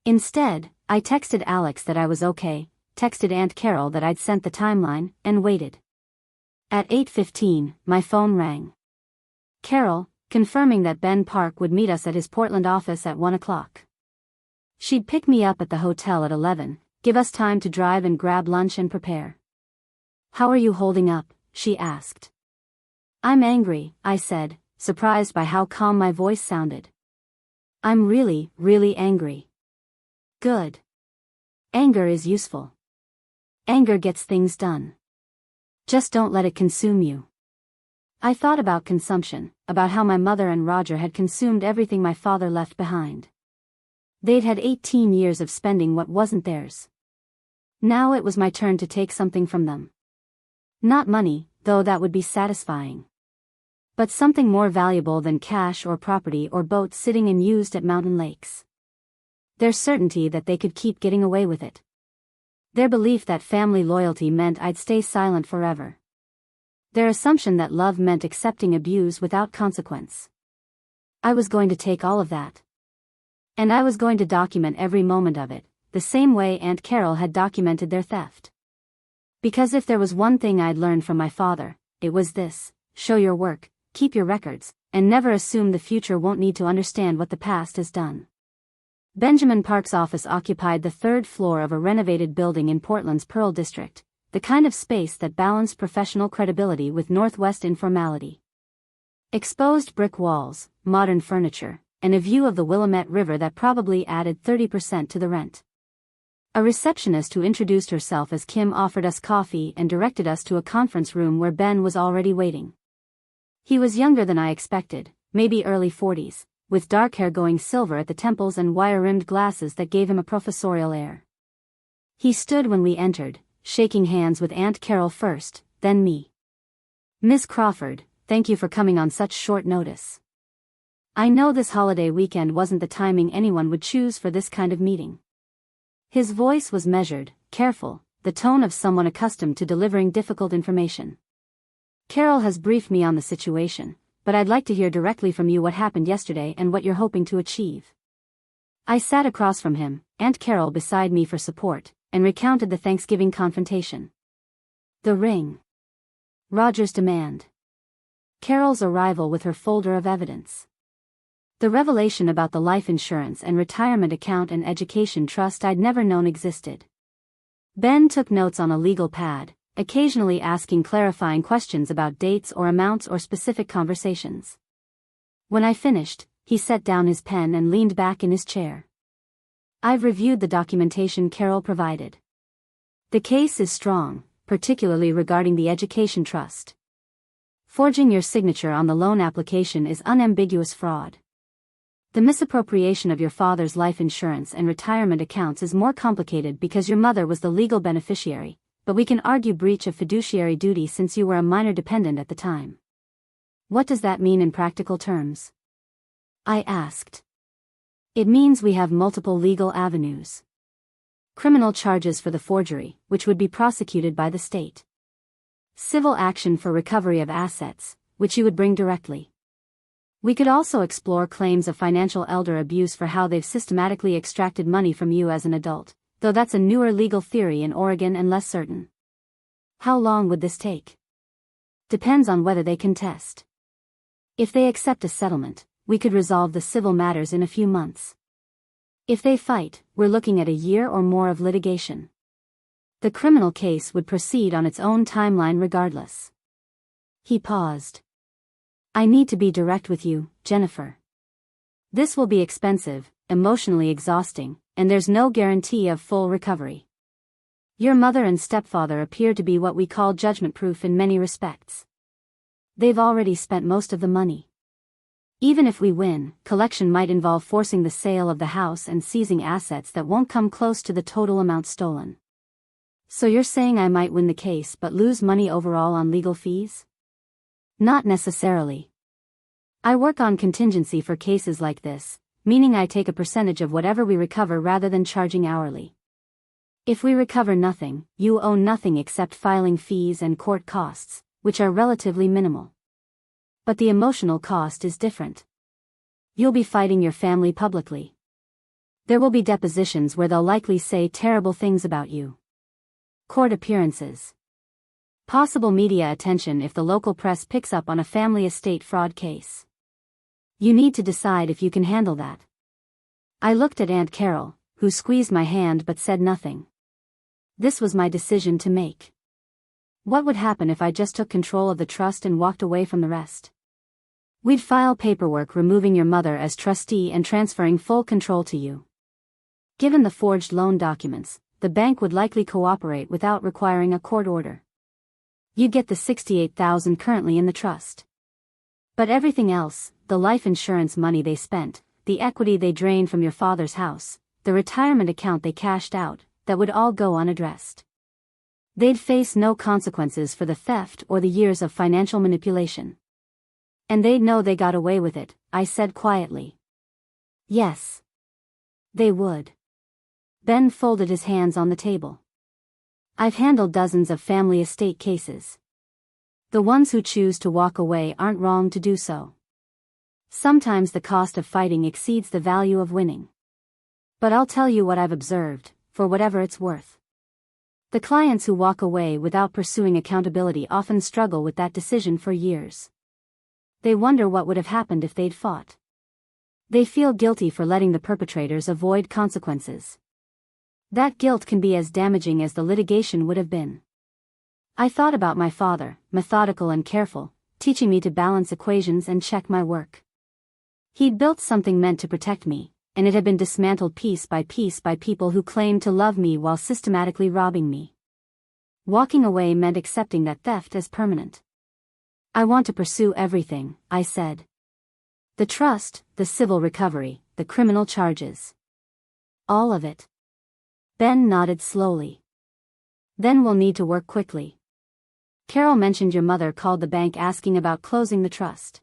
Instead, I texted Alex that I was okay, texted Aunt Carol that I'd sent the timeline, and waited. At 8:15, my phone rang. Carol, confirming that Ben Park would meet us at his Portland office at 1 o'clock. She'd pick me up at the hotel at 11, give us time to drive and grab lunch and prepare. How are you holding up? She asked. I'm angry, I said, surprised by how calm my voice sounded. I'm really, really angry. Good. Anger is useful. Anger gets things done. Just don't let it consume you. I thought about consumption, about how my mother and Roger had consumed everything my father left behind. They'd had 18 years of spending what wasn't theirs. Now it was my turn to take something from them. Not money, though that would be satisfying. But something more valuable than cash or property or boats sitting unused at mountain lakes. Their certainty that they could keep getting away with it. Their belief that family loyalty meant I'd stay silent forever. Their assumption that love meant accepting abuse without consequence. I was going to take all of that. And I was going to document every moment of it, the same way Aunt Carol had documented their theft. Because if there was one thing I'd learned from my father, it was this: show your work, keep your records, and never assume the future won't need to understand what the past has done. Benjamin Park's office occupied the third floor of a renovated building in Portland's Pearl District, the kind of space that balanced professional credibility with Northwest informality. Exposed brick walls, modern furniture, and a view of the Willamette River that probably added 30% to the rent. A receptionist who introduced herself as Kim offered us coffee and directed us to a conference room where Ben was already waiting. He was younger than I expected, maybe early 40s, with dark hair going silver at the temples and wire-rimmed glasses that gave him a professorial air. He stood when we entered, shaking hands with Aunt Carol first, then me. Miss Crawford, thank you for coming on such short notice. I know this holiday weekend wasn't the timing anyone would choose for this kind of meeting. His voice was measured, careful, the tone of someone accustomed to delivering difficult information. Carol has briefed me on the situation, but I'd like to hear directly from you what happened yesterday and what you're hoping to achieve. I sat across from him, Aunt Carol beside me for support, and recounted the Thanksgiving confrontation. The ring. Roger's demand. Carol's arrival with her folder of evidence. The revelation about the life insurance and retirement account and education trust I'd never known existed. Ben took notes on a legal pad, occasionally asking clarifying questions about dates or amounts or specific conversations. When I finished, he set down his pen and leaned back in his chair. I've reviewed the documentation Carol provided. The case is strong, particularly regarding the education trust. Forging your signature on the loan application is unambiguous fraud. The misappropriation of your father's life insurance and retirement accounts is more complicated because your mother was the legal beneficiary, but we can argue breach of fiduciary duty since you were a minor dependent at the time. What does that mean in practical terms? I asked. It means we have multiple legal avenues. Criminal charges for the forgery, which would be prosecuted by the state. Civil action for recovery of assets, which you would bring directly. We could also explore claims of financial elder abuse for how they've systematically extracted money from you as an adult, though that's a newer legal theory in Oregon and less certain. How long would this take? Depends on whether they contest. If they accept a settlement, we could resolve the civil matters in a few months. If they fight, we're looking at a year or more of litigation. The criminal case would proceed on its own timeline regardless. He paused. I need to be direct with you, Jennifer. This will be expensive, emotionally exhausting, and there's no guarantee of full recovery. Your mother and stepfather appear to be what we call judgment-proof in many respects. They've already spent most of the money. Even if we win, collection might involve forcing the sale of the house and seizing assets that won't come close to the total amount stolen. So you're saying I might win the case but lose money overall on legal fees? Not necessarily. I work on contingency for cases like this, meaning I take a percentage of whatever we recover rather than charging hourly. If we recover nothing, you owe nothing except filing fees and court costs, which are relatively minimal. But the emotional cost is different. You'll be fighting your family publicly. There will be depositions where they'll likely say terrible things about you. Court appearances. Possible media attention if the local press picks up on a family estate fraud case. You need to decide if you can handle that. I looked at Aunt Carol, who squeezed my hand but said nothing. This was my decision to make. What would happen if I just took control of the trust and walked away from the rest? We'd file paperwork removing your mother as trustee and transferring full control to you. Given the forged loan documents, the bank would likely cooperate without requiring a court order. You'd get the $68,000 currently in the trust. But everything else, the life insurance money they spent, the equity they drained from your father's house, the retirement account they cashed out, that would all go unaddressed. They'd face no consequences for the theft or the years of financial manipulation. And they'd know they got away with it, I said quietly. Yes. They would. Ben folded his hands on the table. I've handled dozens of family estate cases. The ones who choose to walk away aren't wrong to do so. Sometimes the cost of fighting exceeds the value of winning. But I'll tell you what I've observed, for whatever it's worth. The clients who walk away without pursuing accountability often struggle with that decision for years. They wonder what would have happened if they'd fought. They feel guilty for letting the perpetrators avoid consequences. That guilt can be as damaging as the litigation would have been. I thought about my father, methodical and careful, teaching me to balance equations and check my work. He'd built something meant to protect me, and it had been dismantled piece by people who claimed to love me while systematically robbing me. Walking away meant accepting that theft as permanent. I want to pursue everything, I said. The trust, the civil recovery, the criminal charges. All of it. Ben nodded slowly. Then we'll need to work quickly. Carol mentioned your mother called the bank asking about closing the trust.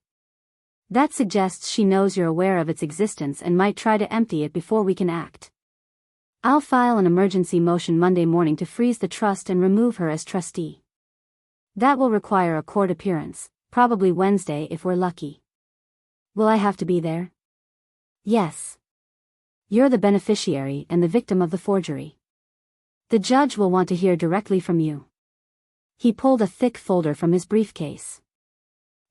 That suggests she knows you're aware of its existence and might try to empty it before we can act. I'll file an emergency motion Monday morning to freeze the trust and remove her as trustee. That will require a court appearance, probably Wednesday if we're lucky. Will I have to be there? Yes. You're the beneficiary and the victim of the forgery. The judge will want to hear directly from you. He pulled a thick folder from his briefcase.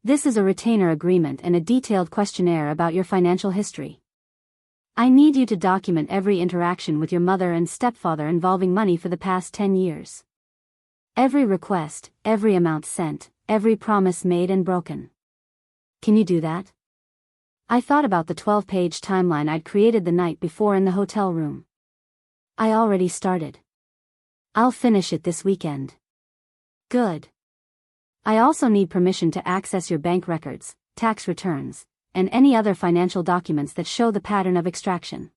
This is a retainer agreement and a detailed questionnaire about your financial history. I need you to document every interaction with your mother and stepfather involving money for the past 10 years. Every request, every amount sent, every promise made and broken. Can you do that? I thought about the 12-page timeline I'd created the night before in the hotel room. I already started. I'll finish it this weekend. Good. I also need permission to access your bank records, tax returns, and any other financial documents that show the pattern of extraction.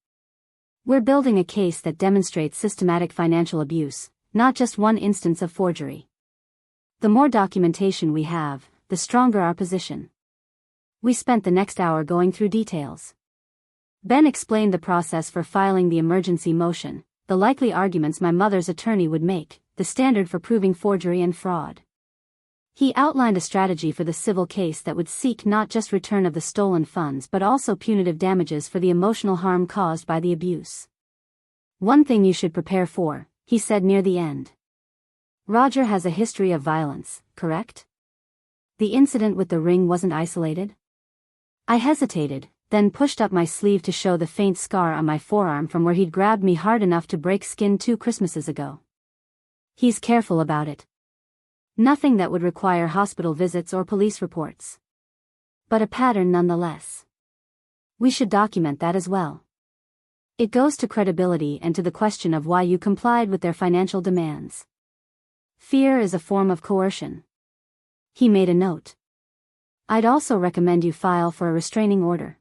We're building a case that demonstrates systematic financial abuse, not just one instance of forgery. The more documentation we have, the stronger our position. We spent the next hour going through details. Ben explained the process for filing the emergency motion, the likely arguments my mother's attorney would make, the standard for proving forgery and fraud. He outlined a strategy for the civil case that would seek not just return of the stolen funds but also punitive damages for the emotional harm caused by the abuse. One thing you should prepare for, he said near the end. Roger has a history of violence, correct? The incident with the ring wasn't isolated? I hesitated, then pushed up my sleeve to show the faint scar on my forearm from where he'd grabbed me hard enough to break skin 2 Christmases ago. He's careful about it. Nothing that would require hospital visits or police reports. But a pattern nonetheless. We should document that as well. It goes to credibility and to the question of why you complied with their financial demands. Fear is a form of coercion. He made a note. I'd also recommend you file for a restraining order.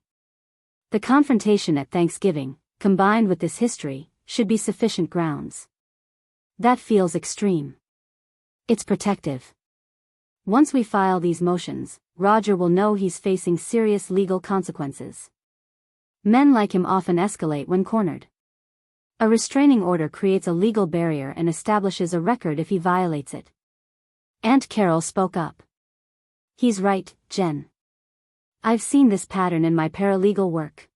The confrontation at Thanksgiving, combined with this history, should be sufficient grounds. That feels extreme. It's protective. Once we file these motions, Roger will know he's facing serious legal consequences. Men like him often escalate when cornered. A restraining order creates a legal barrier and establishes a record if he violates it. Aunt Carol spoke up. He's right, Jen. I've seen this pattern in my paralegal work.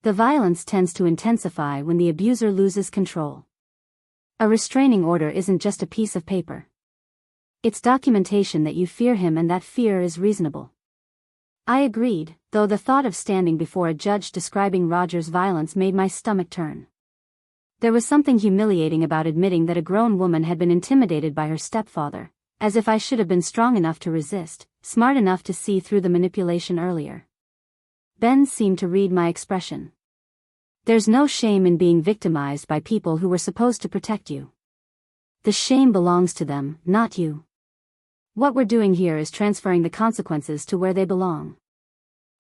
The violence tends to intensify when the abuser loses control. A restraining order isn't just a piece of paper. It's documentation that you fear him and that fear is reasonable. I agreed, though the thought of standing before a judge describing Roger's violence made my stomach turn. There was something humiliating about admitting that a grown woman had been intimidated by her stepfather, as if I should have been strong enough to resist, smart enough to see through the manipulation earlier. Ben seemed to read my expression. There's no shame in being victimized by people who were supposed to protect you. The shame belongs to them, not you. What we're doing here is transferring the consequences to where they belong.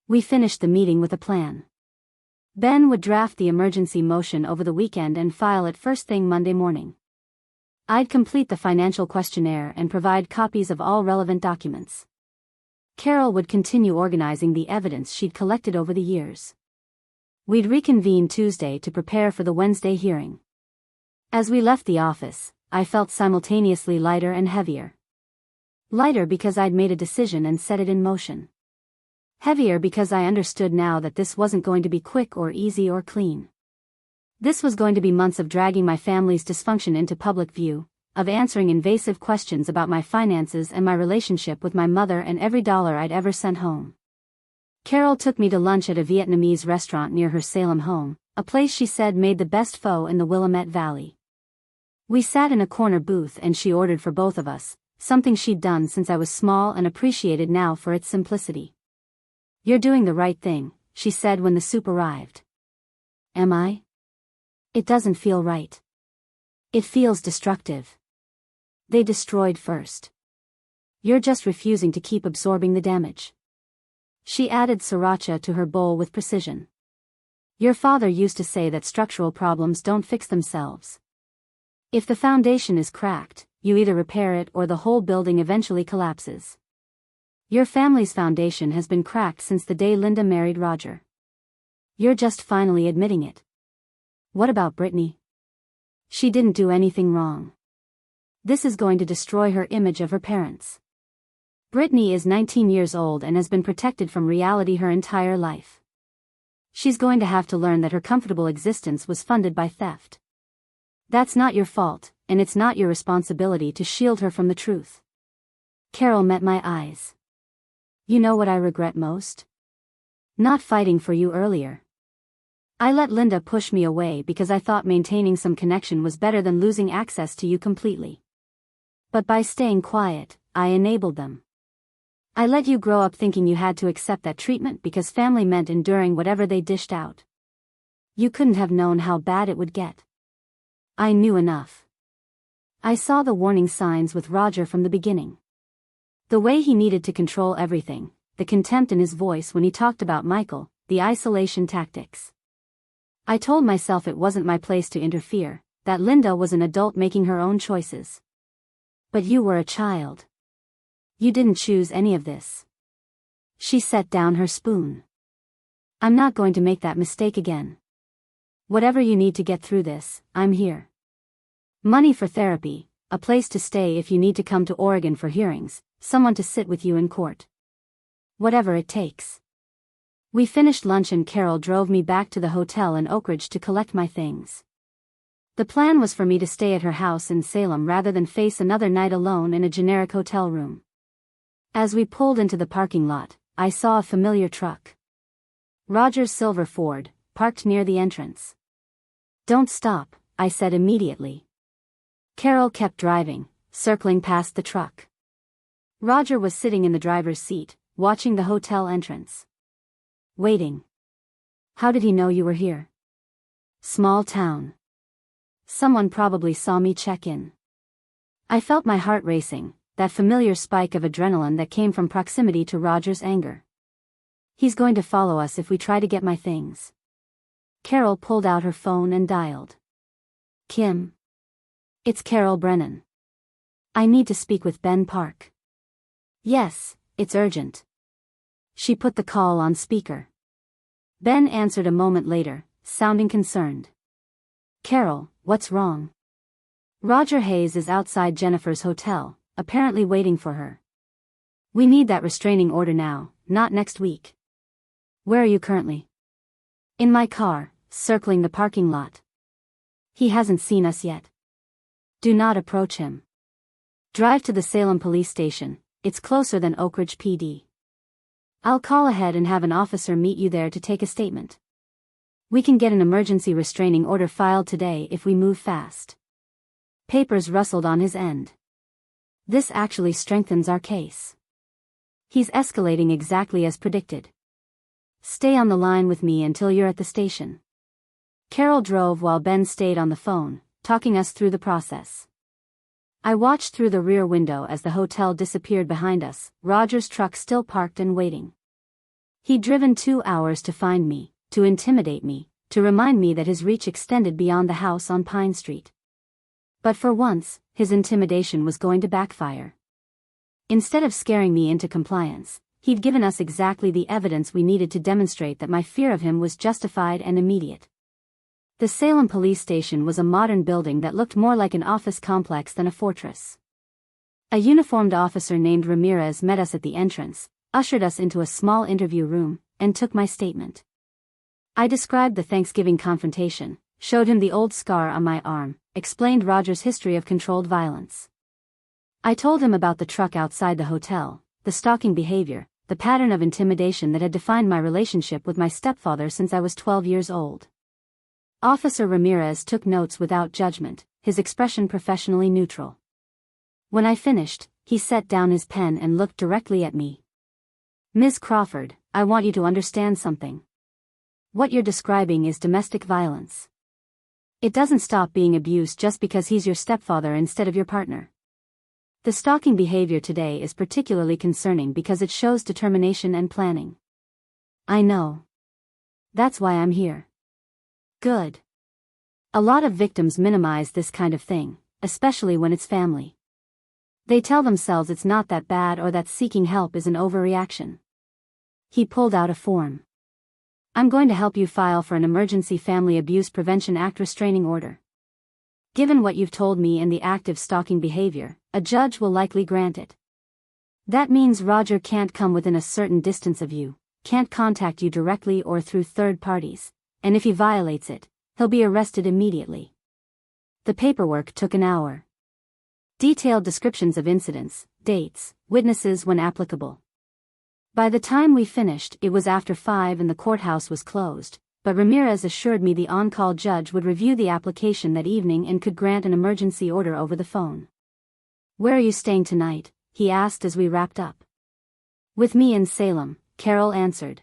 We finished the meeting with a plan. Ben would draft the emergency motion over the weekend and file it first thing Monday morning. I'd complete the financial questionnaire and provide copies of all relevant documents. Carol would continue organizing the evidence she'd collected over the years. We'd reconvene Tuesday to prepare for the Wednesday hearing. As we left the office, I felt simultaneously lighter and heavier. Lighter because I'd made a decision and set it in motion. Heavier because I understood now that this wasn't going to be quick or easy or clean. This was going to be months of dragging my family's dysfunction into public view, of answering invasive questions about my finances and my relationship with my mother and every dollar I'd ever sent home. Carol took me to lunch at a Vietnamese restaurant near her Salem home, a place she said made the best pho in the Willamette Valley. We sat in a corner booth and she ordered for both of us, something she'd done since I was small and appreciated now for its simplicity. "You're doing the right thing," she said when the soup arrived. "Am I? It doesn't feel right. It feels destructive. They destroyed first. You're just refusing to keep absorbing the damage." She added sriracha to her bowl with precision. "Your father used to say that structural problems don't fix themselves. If the foundation is cracked, you either repair it or the whole building eventually collapses. Your family's foundation has been cracked since the day Linda married Roger. You're just finally admitting it. What about Brittany? She didn't do anything wrong. This is going to destroy her image of her parents. Brittany is 19 years old and has been protected from reality her entire life. She's going to have to learn that her comfortable existence was funded by theft. That's not your fault, and it's not your responsibility to shield her from the truth." Carol met my eyes. "You know what I regret most? Not fighting for you earlier. I let Linda push me away because I thought maintaining some connection was better than losing access to you completely. But by staying quiet, I enabled them. I let you grow up thinking you had to accept that treatment because family meant enduring whatever they dished out. You couldn't have known how bad it would get. I knew enough. I saw the warning signs with Roger from the beginning. The way he needed to control everything, the contempt in his voice when he talked about Michael, the isolation tactics. I told myself it wasn't my place to interfere, that Linda was an adult making her own choices. But you were a child. You didn't choose any of this." She set down her spoon. "I'm not going to make that mistake again. Whatever you need to get through this, I'm here. Money for therapy, a place to stay if you need to come to Oregon for hearings, someone to sit with you in court. Whatever it takes." We finished lunch and Carol drove me back to the hotel in Oak Ridge to collect my things. The plan was for me to stay at her house in Salem rather than face another night alone in a generic hotel room. As we pulled into the parking lot, I saw a familiar truck. Roger's silver Ford, parked near the entrance. "Don't stop," I said immediately. Carol kept driving, circling past the truck. Roger was sitting in the driver's seat, watching the hotel entrance. Waiting. "How did he know you were here?" "Small town. Someone probably saw me check in." I felt my heart racing, that familiar spike of adrenaline that came from proximity to Roger's anger. "He's going to follow us if we try to get my things." Carol pulled out her phone and dialed. "Kim. It's Carol Brennan. I need to speak with Ben Park." "Yes, it's urgent." She put the call on speaker. Ben answered a moment later, sounding concerned. "Carol, what's wrong?" "Roger Hayes is outside Jennifer's hotel, apparently waiting for her. We need that restraining order now, not next week." "Where are you currently?" "In my car, circling the parking lot." "He hasn't seen us yet." "Do not approach him. Drive to the Salem police station, it's closer than Oak Ridge PD. I'll call ahead and have an officer meet you there to take a statement. We can get an emergency restraining order filed today if we move fast." Papers rustled on his end. "This actually strengthens our case." He's escalating exactly as predicted. Stay on the line with me until you're at the station. Carol drove while Ben stayed on the phone, talking us through the process. I watched through the rear window as the hotel disappeared behind us, Roger's truck still parked and waiting. He'd driven 2 hours to find me, to intimidate me, to remind me that his reach extended beyond the house on Pine Street. But for once, his intimidation was going to backfire. Instead of scaring me into compliance, he'd given us exactly the evidence we needed to demonstrate that my fear of him was justified and immediate. The Salem police station was a modern building that looked more like an office complex than a fortress. A uniformed officer named Ramirez met us at the entrance, ushered us into a small interview room, and took my statement. I described the Thanksgiving confrontation, showed him the old scar on my arm, explained Roger's history of controlled violence. I told him about the truck outside the hotel, the stalking behavior, the pattern of intimidation that had defined my relationship with my stepfather since I was 12 years old. Officer Ramirez took notes without judgment, his expression professionally neutral. When I finished, he set down his pen and looked directly at me. Ms. Crawford, I want you to understand something. What you're describing is domestic violence. It doesn't stop being abuse just because he's your stepfather instead of your partner. The stalking behavior today is particularly concerning because it shows determination and planning. I know. That's why I'm here. Good. A lot of victims minimize this kind of thing, especially when it's family. They tell themselves it's not that bad or that seeking help is an overreaction. He pulled out a form. I'm going to help you file for an Emergency Family Abuse Prevention Act restraining order. Given what you've told me and the active stalking behavior, a judge will likely grant it. That means Roger can't come within a certain distance of you, can't contact you directly or through third parties, and if he violates it, he'll be arrested immediately. The paperwork took an hour. Detailed descriptions of incidents, dates, witnesses when applicable. By the time we finished, it was after 5 and the courthouse was closed, but Ramirez assured me the on-call judge would review the application that evening and could grant an emergency order over the phone. Where are you staying tonight? He asked as we wrapped up. With me in Salem, Carol answered.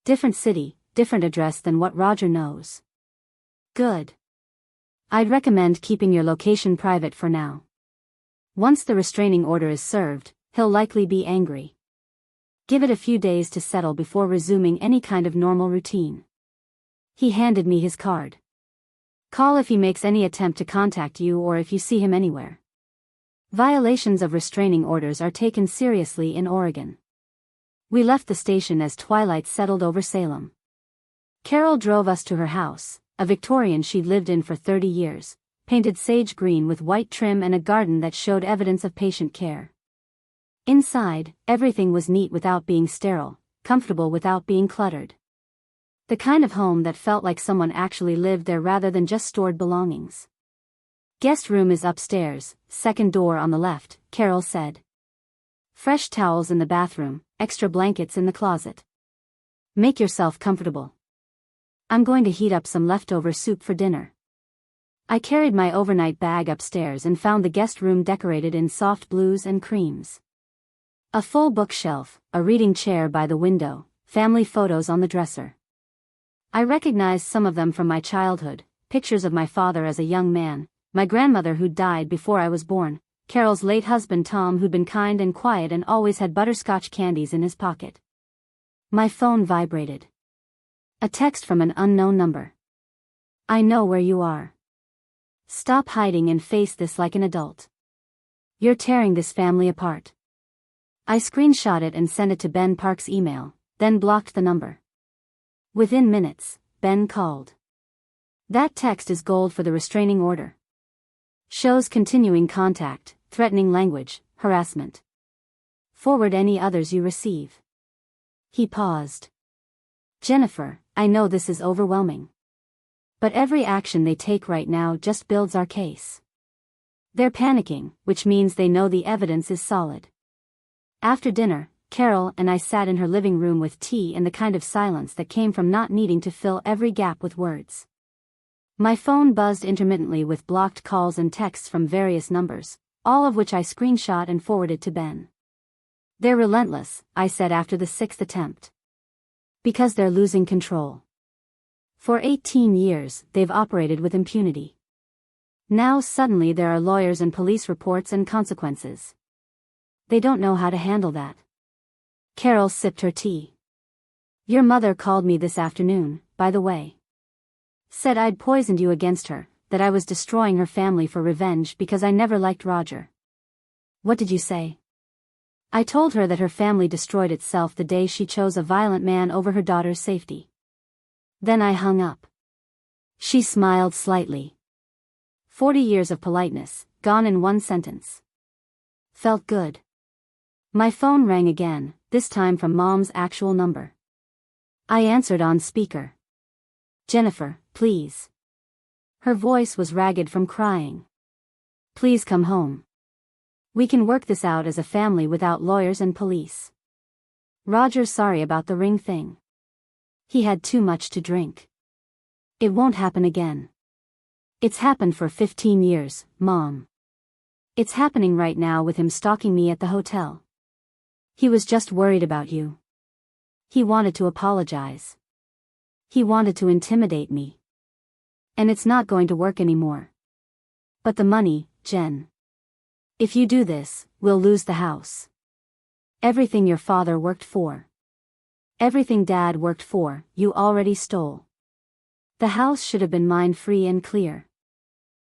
Different city, different address than what Roger knows. Good. I'd recommend keeping your location private for now. Once the restraining order is served, he'll likely be angry. Give it a few days to settle before resuming any kind of normal routine. He handed me his card. Call if he makes any attempt to contact you or if you see him anywhere. Violations of restraining orders are taken seriously in Oregon. We left the station as twilight settled over Salem. Carol drove us to her house, a Victorian she'd lived in for 30 years, painted sage green with white trim and a garden that showed evidence of patient care. Inside, everything was neat without being sterile, comfortable without being cluttered. The kind of home that felt like someone actually lived there rather than just stored belongings. Guest room is upstairs, second door on the left, Carol said. Fresh towels in the bathroom, extra blankets in the closet. Make yourself comfortable. I'm going to heat up some leftover soup for dinner. I carried my overnight bag upstairs and found the guest room decorated in soft blues and creams. A full bookshelf, a reading chair by the window, family photos on the dresser. I recognized some of them from my childhood, pictures of my father as a young man, my grandmother who'd died before I was born, Carol's late husband Tom who'd been kind and quiet and always had butterscotch candies in his pocket. My phone vibrated. A text from an unknown number. I know where you are. Stop hiding and face this like an adult. You're tearing this family apart. I screenshot it and sent it to Ben Park's email, then blocked the number. Within minutes, Ben called. That text is gold for the restraining order. Shows continuing contact, threatening language, harassment. Forward any others you receive. He paused. Jennifer, I know this is overwhelming. But every action they take right now just builds our case. They're panicking, which means they know the evidence is solid. After dinner, Carol and I sat in her living room with tea and the kind of silence that came from not needing to fill every gap with words. My phone buzzed intermittently with blocked calls and texts from various numbers, all of which I screenshot and forwarded to Ben. They're relentless, I said after the sixth attempt. Because they're losing control. For 18 years, they've operated with impunity. Now suddenly there are lawyers and police reports and consequences. They don't know how to handle that. Carol sipped her tea. Your mother called me this afternoon, by the way. Said I'd poisoned you against her, that I was destroying her family for revenge because I never liked Roger. What did you say? I told her that her family destroyed itself the day she chose a violent man over her daughter's safety. Then I hung up. She smiled slightly. 40 years of politeness, gone in one sentence. Felt good. My phone rang again, this time from Mom's actual number. I answered on speaker. Jennifer, please. Her voice was ragged from crying. Please come home. We can work this out as a family without lawyers and police. Roger's sorry about the ring thing. He had too much to drink. It won't happen again. It's happened for 15 years, Mom. It's happening right now with him stalking me at the hotel. He was just worried about you. He wanted to apologize. He wanted to intimidate me. And it's not going to work anymore. But the money, Jen. If you do this, we'll lose the house. Everything your father worked for. Everything Dad worked for, you already stole. The house should have been mine free and clear.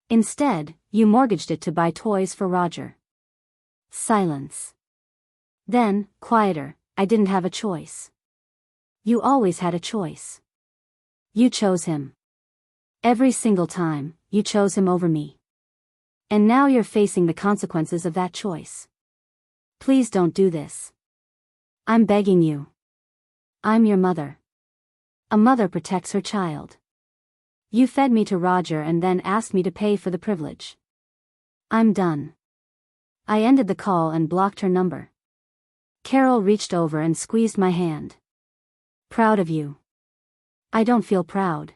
Instead, you mortgaged it to buy toys for Roger. Silence. Then, quieter, I didn't have a choice. You always had a choice. You chose him. Every single time, you chose him over me. And now you're facing the consequences of that choice. Please don't do this. I'm begging you. I'm your mother. A mother protects her child. You fed me to Roger and then asked me to pay for the privilege. I'm done. I ended the call and blocked her number. Carol reached over and squeezed my hand. Proud of you. I don't feel proud.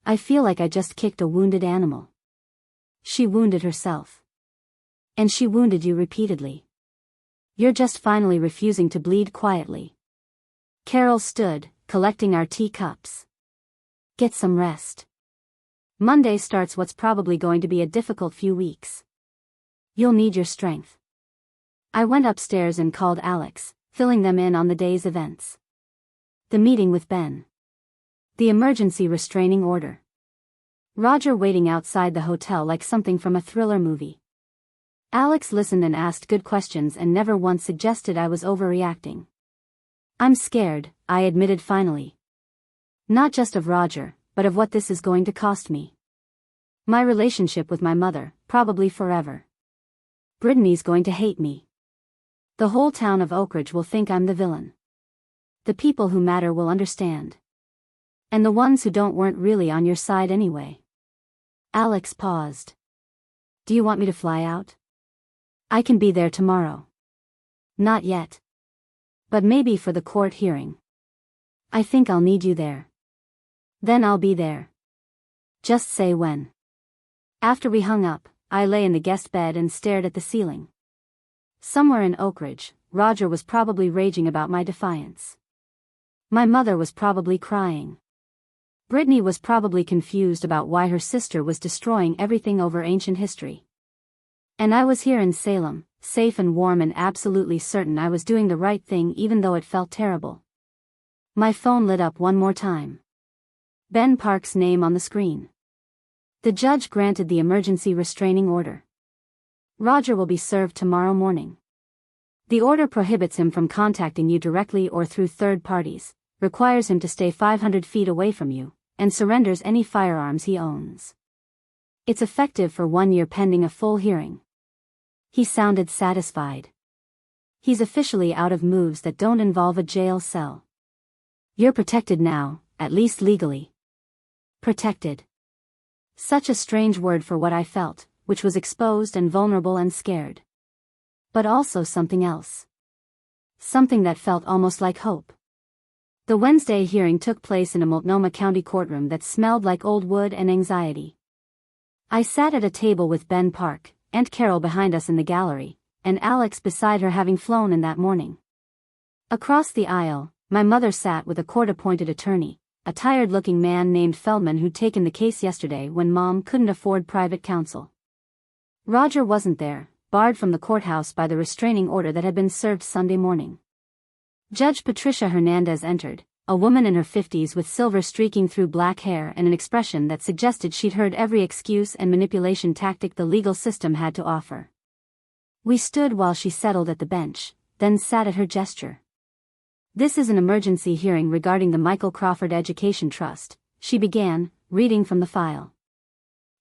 I feel like I just kicked a wounded animal. She wounded herself. And she wounded you repeatedly. You're just finally refusing to bleed quietly. Carol stood, collecting our teacups. Get some rest. Monday starts what's probably going to be a difficult few weeks. You'll need your strength. I went upstairs and called Alex, filling them in on the day's events. The meeting with Ben. The emergency restraining order. Roger waiting outside the hotel like something from a thriller movie. Alex listened and asked good questions and never once suggested I was overreacting. I'm scared, I admitted finally. Not just of Roger, but of what this is going to cost me. My relationship with my mother, probably forever. Brittany's going to hate me. The whole town of Oak Ridge will think I'm the villain. The people who matter will understand. And the ones who don't weren't really on your side anyway. Alex paused. Do you want me to fly out? I can be there tomorrow. Not yet. But maybe for the court hearing. I think I'll need you there. Then I'll be there. Just say when. After we hung up, I lay in the guest bed and stared at the ceiling. Somewhere in Oak Ridge, Roger was probably raging about my defiance. My mother was probably crying. Brittany was probably confused about why her sister was destroying everything over ancient history. And I was here in Salem, safe and warm and absolutely certain I was doing the right thing even though it felt terrible. My phone lit up one more time. Ben Park's name on the screen. The judge granted the emergency restraining order. Roger will be served tomorrow morning. The order prohibits him from contacting you directly or through third parties, requires him to stay 500 feet away from you, and surrenders any firearms he owns. It's effective for 1 year pending a full hearing. He sounded satisfied. He's officially out of moves that don't involve a jail cell. You're protected now, at least legally. Protected. Such a strange word for what I felt, which was exposed and vulnerable and scared. But also something else. Something that felt almost like hope. The Wednesday hearing took place in a Multnomah County courtroom that smelled like old wood and anxiety. I sat at a table with Ben Park, Aunt Carol behind us in the gallery, and Alex beside her having flown in that morning. Across the aisle, my mother sat with a court-appointed attorney, a tired-looking man named Feldman who'd taken the case yesterday when Mom couldn't afford private counsel. Roger wasn't there, barred from the courthouse by the restraining order that had been served Sunday morning. Judge Patricia Hernandez entered, a woman in her 50s with silver streaking through black hair and an expression that suggested she'd heard every excuse and manipulation tactic the legal system had to offer. We stood while she settled at the bench, then sat at her gesture. "This is an emergency hearing regarding the Michael Crawford Education Trust," she began, reading from the file.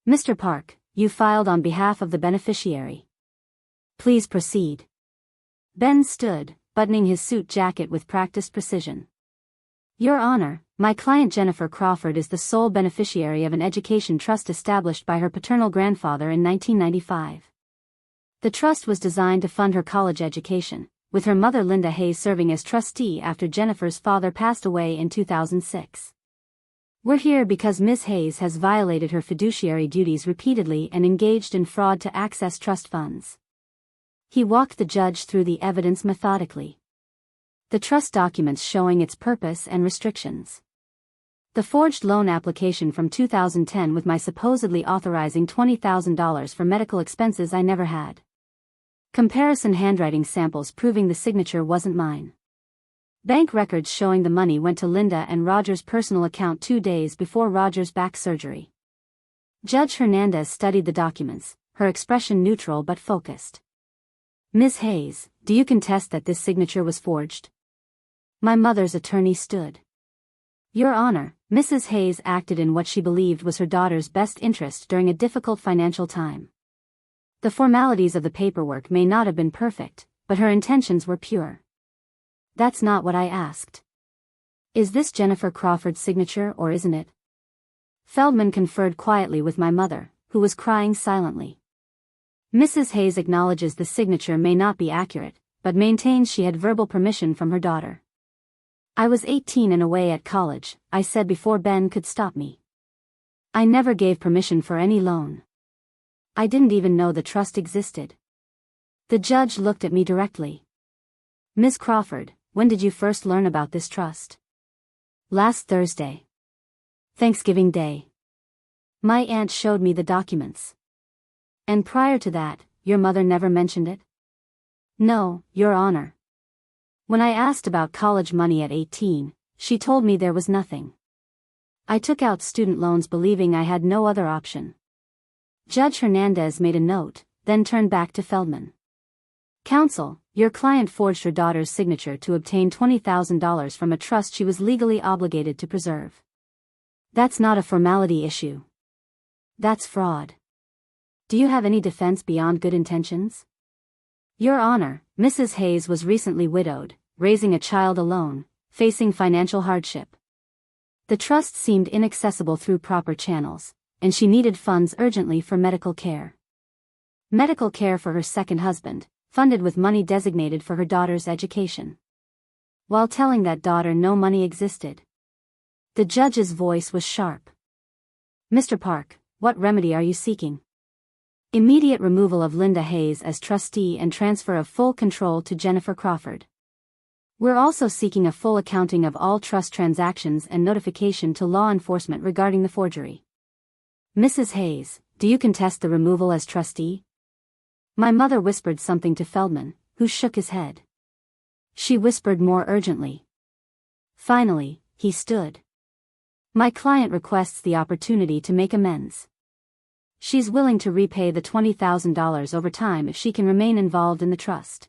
"Mr. Park, you filed on behalf of the beneficiary. Please proceed." Ben stood, buttoning his suit jacket with practiced precision. "Your Honor, my client Jennifer Crawford is the sole beneficiary of an education trust established by her paternal grandfather in 1995. The trust was designed to fund her college education, with her mother Linda Hayes serving as trustee after Jennifer's father passed away in 2006. We're here because Ms. Hayes has violated her fiduciary duties repeatedly and engaged in fraud to access trust funds." He walked the judge through the evidence methodically. The trust documents showing its purpose and restrictions. The forged loan application from 2010 with my supposedly authorizing $20,000 for medical expenses I never had. Comparison handwriting samples proving the signature wasn't mine. Bank records showing the money went to Linda and Roger's personal account 2 days before Roger's back surgery. Judge Hernandez studied the documents, her expression neutral but focused. "Ms. Hayes, do you contest that this signature was forged?" My mother's attorney stood. "Your Honor, Mrs. Hayes acted in what she believed was her daughter's best interest during a difficult financial time. The formalities of the paperwork may not have been perfect, but her intentions were pure." "That's not what I asked. Is this Jennifer Crawford's signature or isn't it?" Feldman conferred quietly with my mother, who was crying silently. Mrs. Hayes acknowledges the signature may not be accurate, but maintains she had verbal permission from her daughter. "I was 18 and away at college," I said before Ben could stop me. "I never gave permission for any loan. I didn't even know the trust existed." The judge looked at me directly. "Ms. Crawford, when did you first learn about this trust?" "Last Thursday. Thanksgiving Day. My aunt showed me the documents." "And prior to that, your mother never mentioned it?" "No, Your Honor. When I asked about college money at 18, she told me there was nothing. I took out student loans believing I had no other option." Judge Hernandez made a note, then turned back to Feldman. "Counsel, your client forged her daughter's signature to obtain $20,000 from a trust she was legally obligated to preserve. That's not a formality issue. That's fraud. Do you have any defense beyond good intentions?" "Your Honor, Mrs. Hayes was recently widowed, raising a child alone, facing financial hardship. The trust seemed inaccessible through proper channels, and she needed funds urgently for medical care. Medical care for her second husband, funded with money designated for her daughter's education. While telling that daughter no money existed." The judge's voice was sharp. "Mr. Park, what remedy are you seeking?" "Immediate removal of Linda Hayes as trustee and transfer of full control to Jennifer Crawford. We're also seeking a full accounting of all trust transactions and notification to law enforcement regarding the forgery." "Mrs. Hayes, do you contest the removal as trustee?" My mother whispered something to Feldman, who shook his head. She whispered more urgently. Finally, he stood. "My client requests the opportunity to make amends. She's willing to repay the $20,000 over time if she can remain involved in the trust."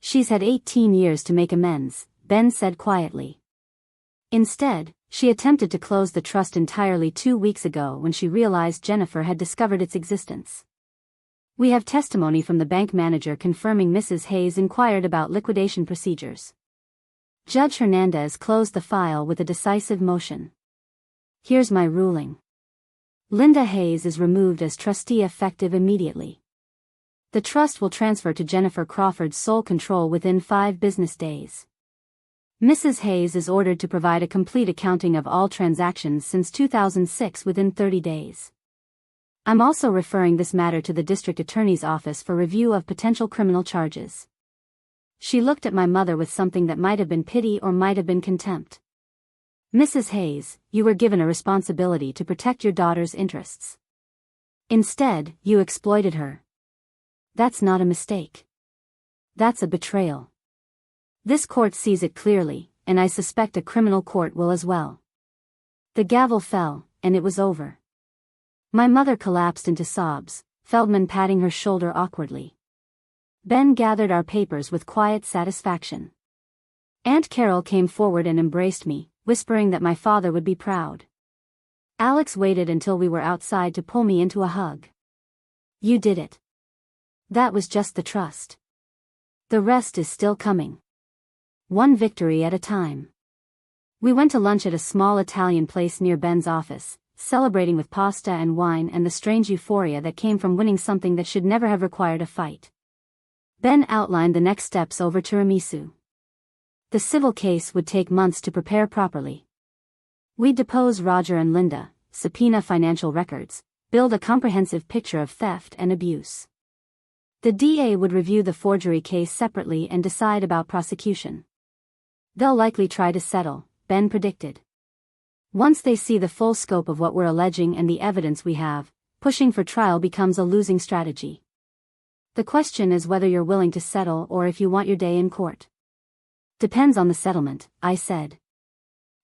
"She's had 18 years to make amends," Ben said quietly. Instead, she attempted to close the trust entirely 2 weeks ago when she realized Jennifer had discovered its existence. We have testimony from the bank manager confirming Mrs. Hayes inquired about liquidation procedures. Judge Hernandez closed the file with a decisive motion. "Here's my ruling. Linda Hayes is removed as trustee effective immediately. The trust will transfer to Jennifer Crawford's sole control within 5 business days. Mrs. Hayes is ordered to provide a complete accounting of all transactions since 2006 within 30 days. I'm also referring this matter to the district attorney's office for review of potential criminal charges." She looked at my mother with something that might have been pity or might have been contempt. "Mrs. Hayes, you were given a responsibility to protect your daughter's interests. Instead, you exploited her. That's not a mistake. That's a betrayal. This court sees it clearly, and I suspect a criminal court will as well." The gavel fell, and it was over. My mother collapsed into sobs, Feldman patting her shoulder awkwardly. Ben gathered our papers with quiet satisfaction. Aunt Carol came forward and embraced me, whispering that my father would be proud. Alex waited until we were outside to pull me into a hug. "You did it. That was just the trust. The rest is still coming. One victory at a time." We went to lunch at a small Italian place near Ben's office, celebrating with pasta and wine and the strange euphoria that came from winning something that should never have required a fight. Ben outlined the next steps over tiramisu. The civil case would take months to prepare properly. We'd depose Roger and Linda, subpoena financial records, build a comprehensive picture of theft and abuse. The DA would review the forgery case separately and decide about prosecution. "They'll likely try to settle," Ben predicted. "Once they see the full scope of what we're alleging and the evidence we have, pushing for trial becomes a losing strategy. The question is whether you're willing to settle or if you want your day in court." "Depends on the settlement," I said.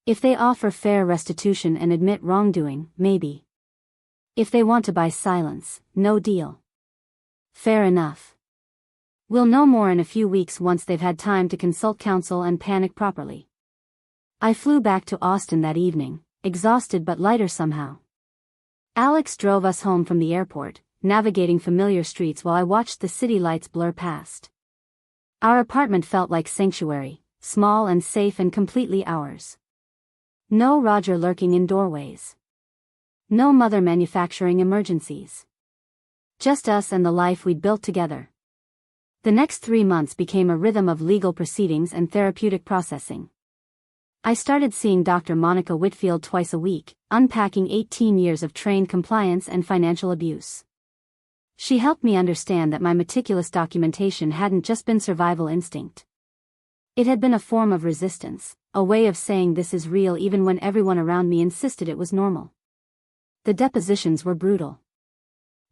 "If they offer fair restitution and admit wrongdoing, maybe. If they want to buy silence, no deal." "Fair enough. We'll know more in a few weeks once they've had time to consult counsel and panic properly." I flew back to Austin that evening, exhausted but lighter somehow. Alex drove us home from the airport, navigating familiar streets while I watched the city lights blur past. Our apartment felt like sanctuary, small and safe and completely ours. No Roger lurking in doorways. No mother manufacturing emergencies. Just us and the life we'd built together. The next 3 months became a rhythm of legal proceedings and therapeutic processing. I started seeing Dr. Monica Whitfield twice a week, unpacking 18 years of trained compliance and financial abuse. She helped me understand that my meticulous documentation hadn't just been survival instinct. It had been a form of resistance, a way of saying this is real even when everyone around me insisted it was normal. The depositions were brutal.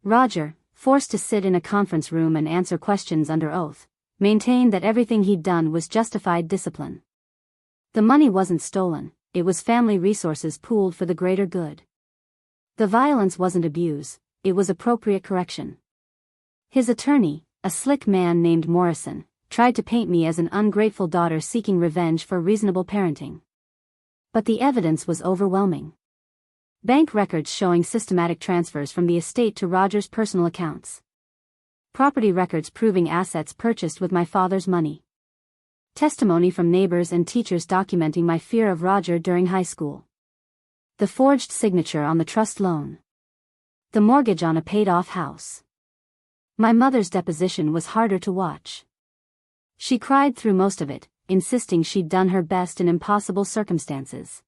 Roger, forced to sit in a conference room and answer questions under oath, maintained that everything he'd done was justified discipline. The money wasn't stolen, it was family resources pooled for the greater good. The violence wasn't abuse, it was appropriate correction. His attorney, a slick man named Morrison, tried to paint me as an ungrateful daughter seeking revenge for reasonable parenting. But the evidence was overwhelming. Bank records showing systematic transfers from the estate to Roger's personal accounts. Property records proving assets purchased with my father's money. Testimony from neighbors and teachers documenting my fear of Roger during high school. The forged signature on the trust loan. The mortgage on a paid-off house. My mother's deposition was harder to watch. She cried through most of it, insisting she'd done her best in impossible circumstances.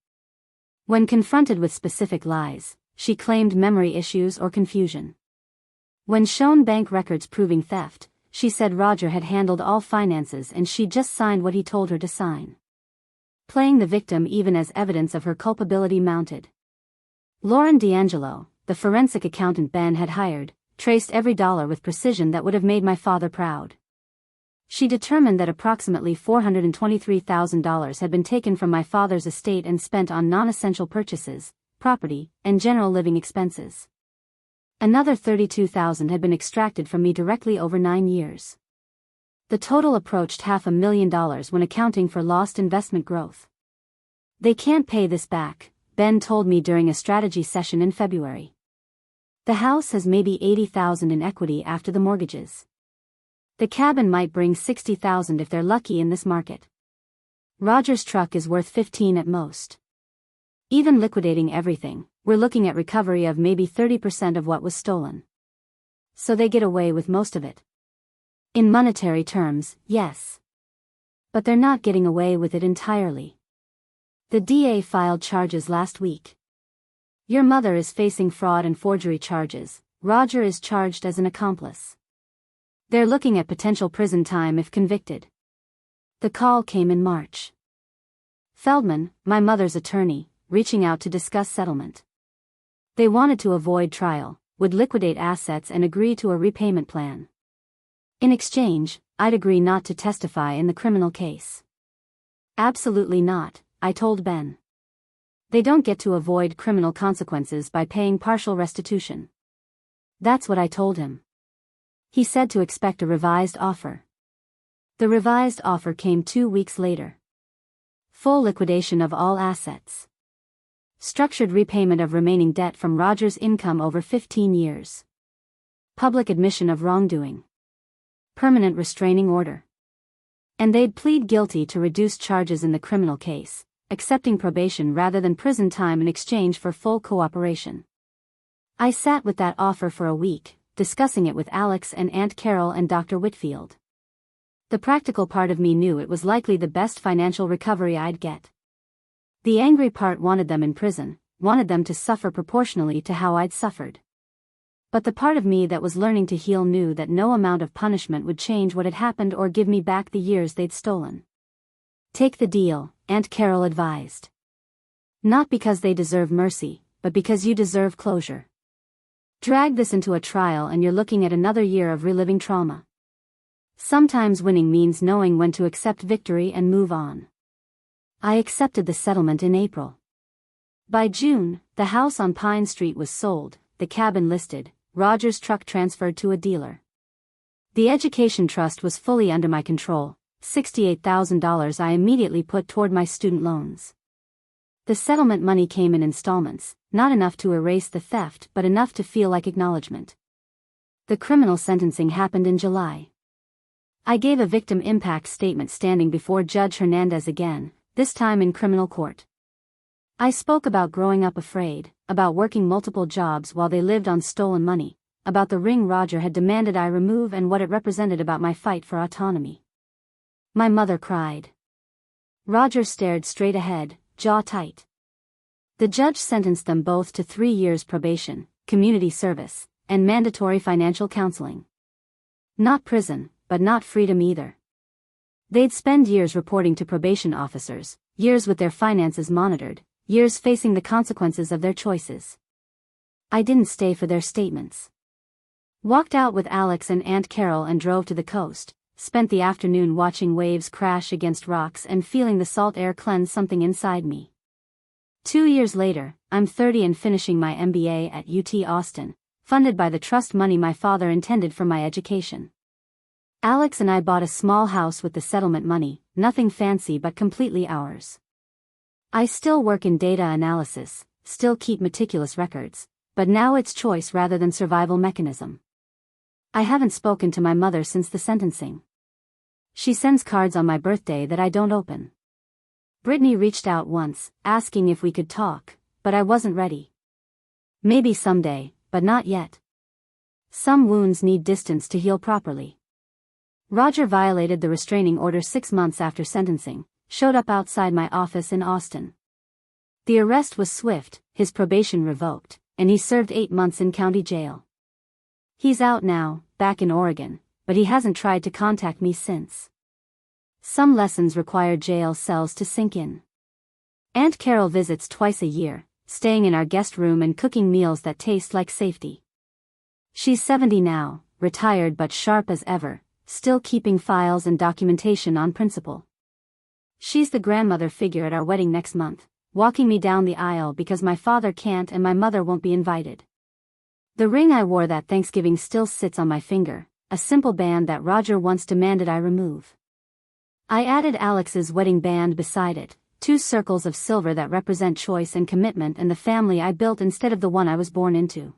When confronted with specific lies, she claimed memory issues or confusion. When shown bank records proving theft, she said Roger had handled all finances and she'd just signed what he told her to sign. Playing the victim even as evidence of her culpability mounted. Lauren D'Angelo, the forensic accountant Ben had hired, traced every dollar with precision that would have made my father proud. She determined that approximately $423,000 had been taken from my father's estate and spent on non-essential purchases, property, and general living expenses. Another $32,000 had been extracted from me directly over 9 years. The total approached $500,000 when accounting for lost investment growth. "They can't pay this back," Ben told me during a strategy session in February. "The house has maybe $80,000 in equity after the mortgages. The cabin might bring $60,000 if they're lucky in this market. Roger's truck is worth $15,000 at most. Even liquidating everything, we're looking at recovery of maybe 30% of what was stolen. So they get away with most of it. In monetary terms, yes. But they're not getting away with it entirely. The DA filed charges last week. Your mother is facing fraud and forgery charges, Roger is charged as an accomplice. They're looking at potential prison time if convicted. The call came in March. Feldman, my mother's attorney, reaching out to discuss settlement. They wanted to avoid trial, would liquidate assets and agree to a repayment plan. In exchange, I'd agree not to testify in the criminal case. Absolutely not, I told Ben. They don't get to avoid criminal consequences by paying partial restitution. That's what I told him. He said to expect a revised offer. The revised offer came 2 weeks later. Full liquidation of all assets. Structured repayment of remaining debt from Roger's income over 15 years. Public admission of wrongdoing. Permanent restraining order. And they'd plead guilty to reduced charges in the criminal case, accepting probation rather than prison time in exchange for full cooperation. I sat with that offer for a week, discussing it with Alex and Aunt Carol and Dr. Whitfield. The practical part of me knew it was likely the best financial recovery I'd get. The angry part wanted them in prison, wanted them to suffer proportionally to how I'd suffered. But the part of me that was learning to heal knew that no amount of punishment would change what had happened or give me back the years they'd stolen. Take the deal, Aunt Carol advised. Not because they deserve mercy, but because you deserve closure. Drag this into a trial and you're looking at another year of reliving trauma. Sometimes winning means knowing when to accept victory and move on. I accepted the settlement in April. By June, the house on Pine Street was sold, the cabin listed, Roger's truck transferred to a dealer. The education trust was fully under my control, $68,000 I immediately put toward my student loans. The settlement money came in installments, not enough to erase the theft but enough to feel like acknowledgement. The criminal sentencing happened in July. I gave a victim impact statement standing before Judge Hernandez again, this time in criminal court. I spoke about growing up afraid, about working multiple jobs while they lived on stolen money, about the ring Roger had demanded I remove and what it represented about my fight for autonomy. My mother cried. Roger stared straight ahead, jaw tight. The judge sentenced them both to 3 years probation, community service, and mandatory financial counseling. Not prison, but not freedom either. They'd spend years reporting to probation officers, years with their finances monitored, years facing the consequences of their choices. I didn't stay for their statements. Walked out with Alex and Aunt Carol and drove to the coast, spent the afternoon watching waves crash against rocks and feeling the salt air cleanse something inside me. 2 years later, I'm 30 and finishing my MBA at UT Austin, funded by the trust money my father intended for my education. Alex and I bought a small house with the settlement money, nothing fancy but completely ours. I still work in data analysis, still keep meticulous records, but now it's choice rather than survival mechanism. I haven't spoken to my mother since the sentencing. She sends cards on my birthday that I don't open. Brittany reached out once, asking if we could talk, but I wasn't ready. Maybe someday, but not yet. Some wounds need distance to heal properly. Roger violated the restraining order 6 months after sentencing, showed up outside my office in Austin. The arrest was swift, his probation revoked, and he served 8 months in county jail. He's out now, back in Oregon, but he hasn't tried to contact me since. Some lessons require jail cells to sink in. Aunt Carol visits twice a year, staying in our guest room and cooking meals that taste like safety. She's 70 now, retired but sharp as ever, still keeping files and documentation on principle. She's the grandmother figure at our wedding next month, walking me down the aisle because my father can't and my mother won't be invited. The ring I wore that Thanksgiving still sits on my finger, a simple band that Roger once demanded I remove. I added Alex's wedding band beside it, 2 circles of silver that represent choice and commitment and the family I built instead of the one I was born into.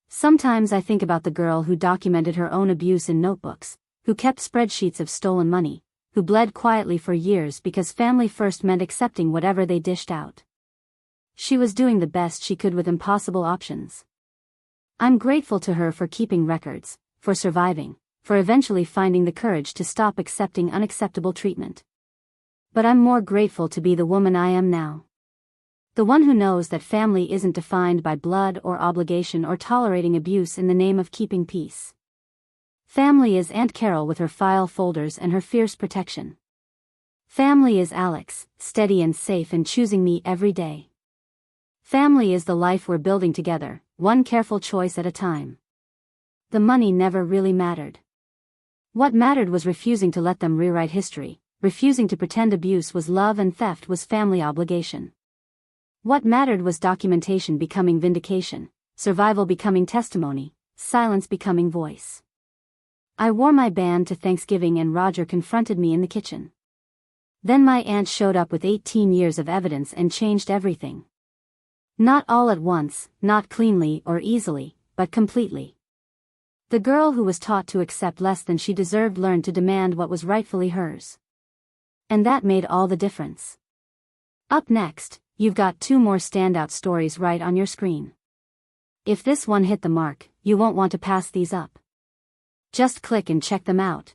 Sometimes I think about the girl who documented her own abuse in notebooks, who kept spreadsheets of stolen money, who bled quietly for years because family first meant accepting whatever they dished out. She was doing the best she could with impossible options. I'm grateful to her for keeping records, for surviving, for eventually finding the courage to stop accepting unacceptable treatment. But I'm more grateful to be the woman I am now. The one who knows that family isn't defined by blood or obligation or tolerating abuse in the name of keeping peace. Family is Aunt Carol with her file folders and her fierce protection. Family is Alex, steady and safe and choosing me every day. Family is the life we're building together, one careful choice at a time. The money never really mattered. What mattered was refusing to let them rewrite history, refusing to pretend abuse was love and theft was family obligation. What mattered was documentation becoming vindication, survival becoming testimony, silence becoming voice. I wore my band to Thanksgiving and Roger confronted me in the kitchen. Then my aunt showed up with 18 years of evidence and changed everything. Not all at once, not cleanly or easily, but completely. The girl who was taught to accept less than she deserved learned to demand what was rightfully hers. And that made all the difference. Up next, you've got 2 more standout stories right on your screen. If this one hit the mark, you won't want to pass these up. Just click and check them out.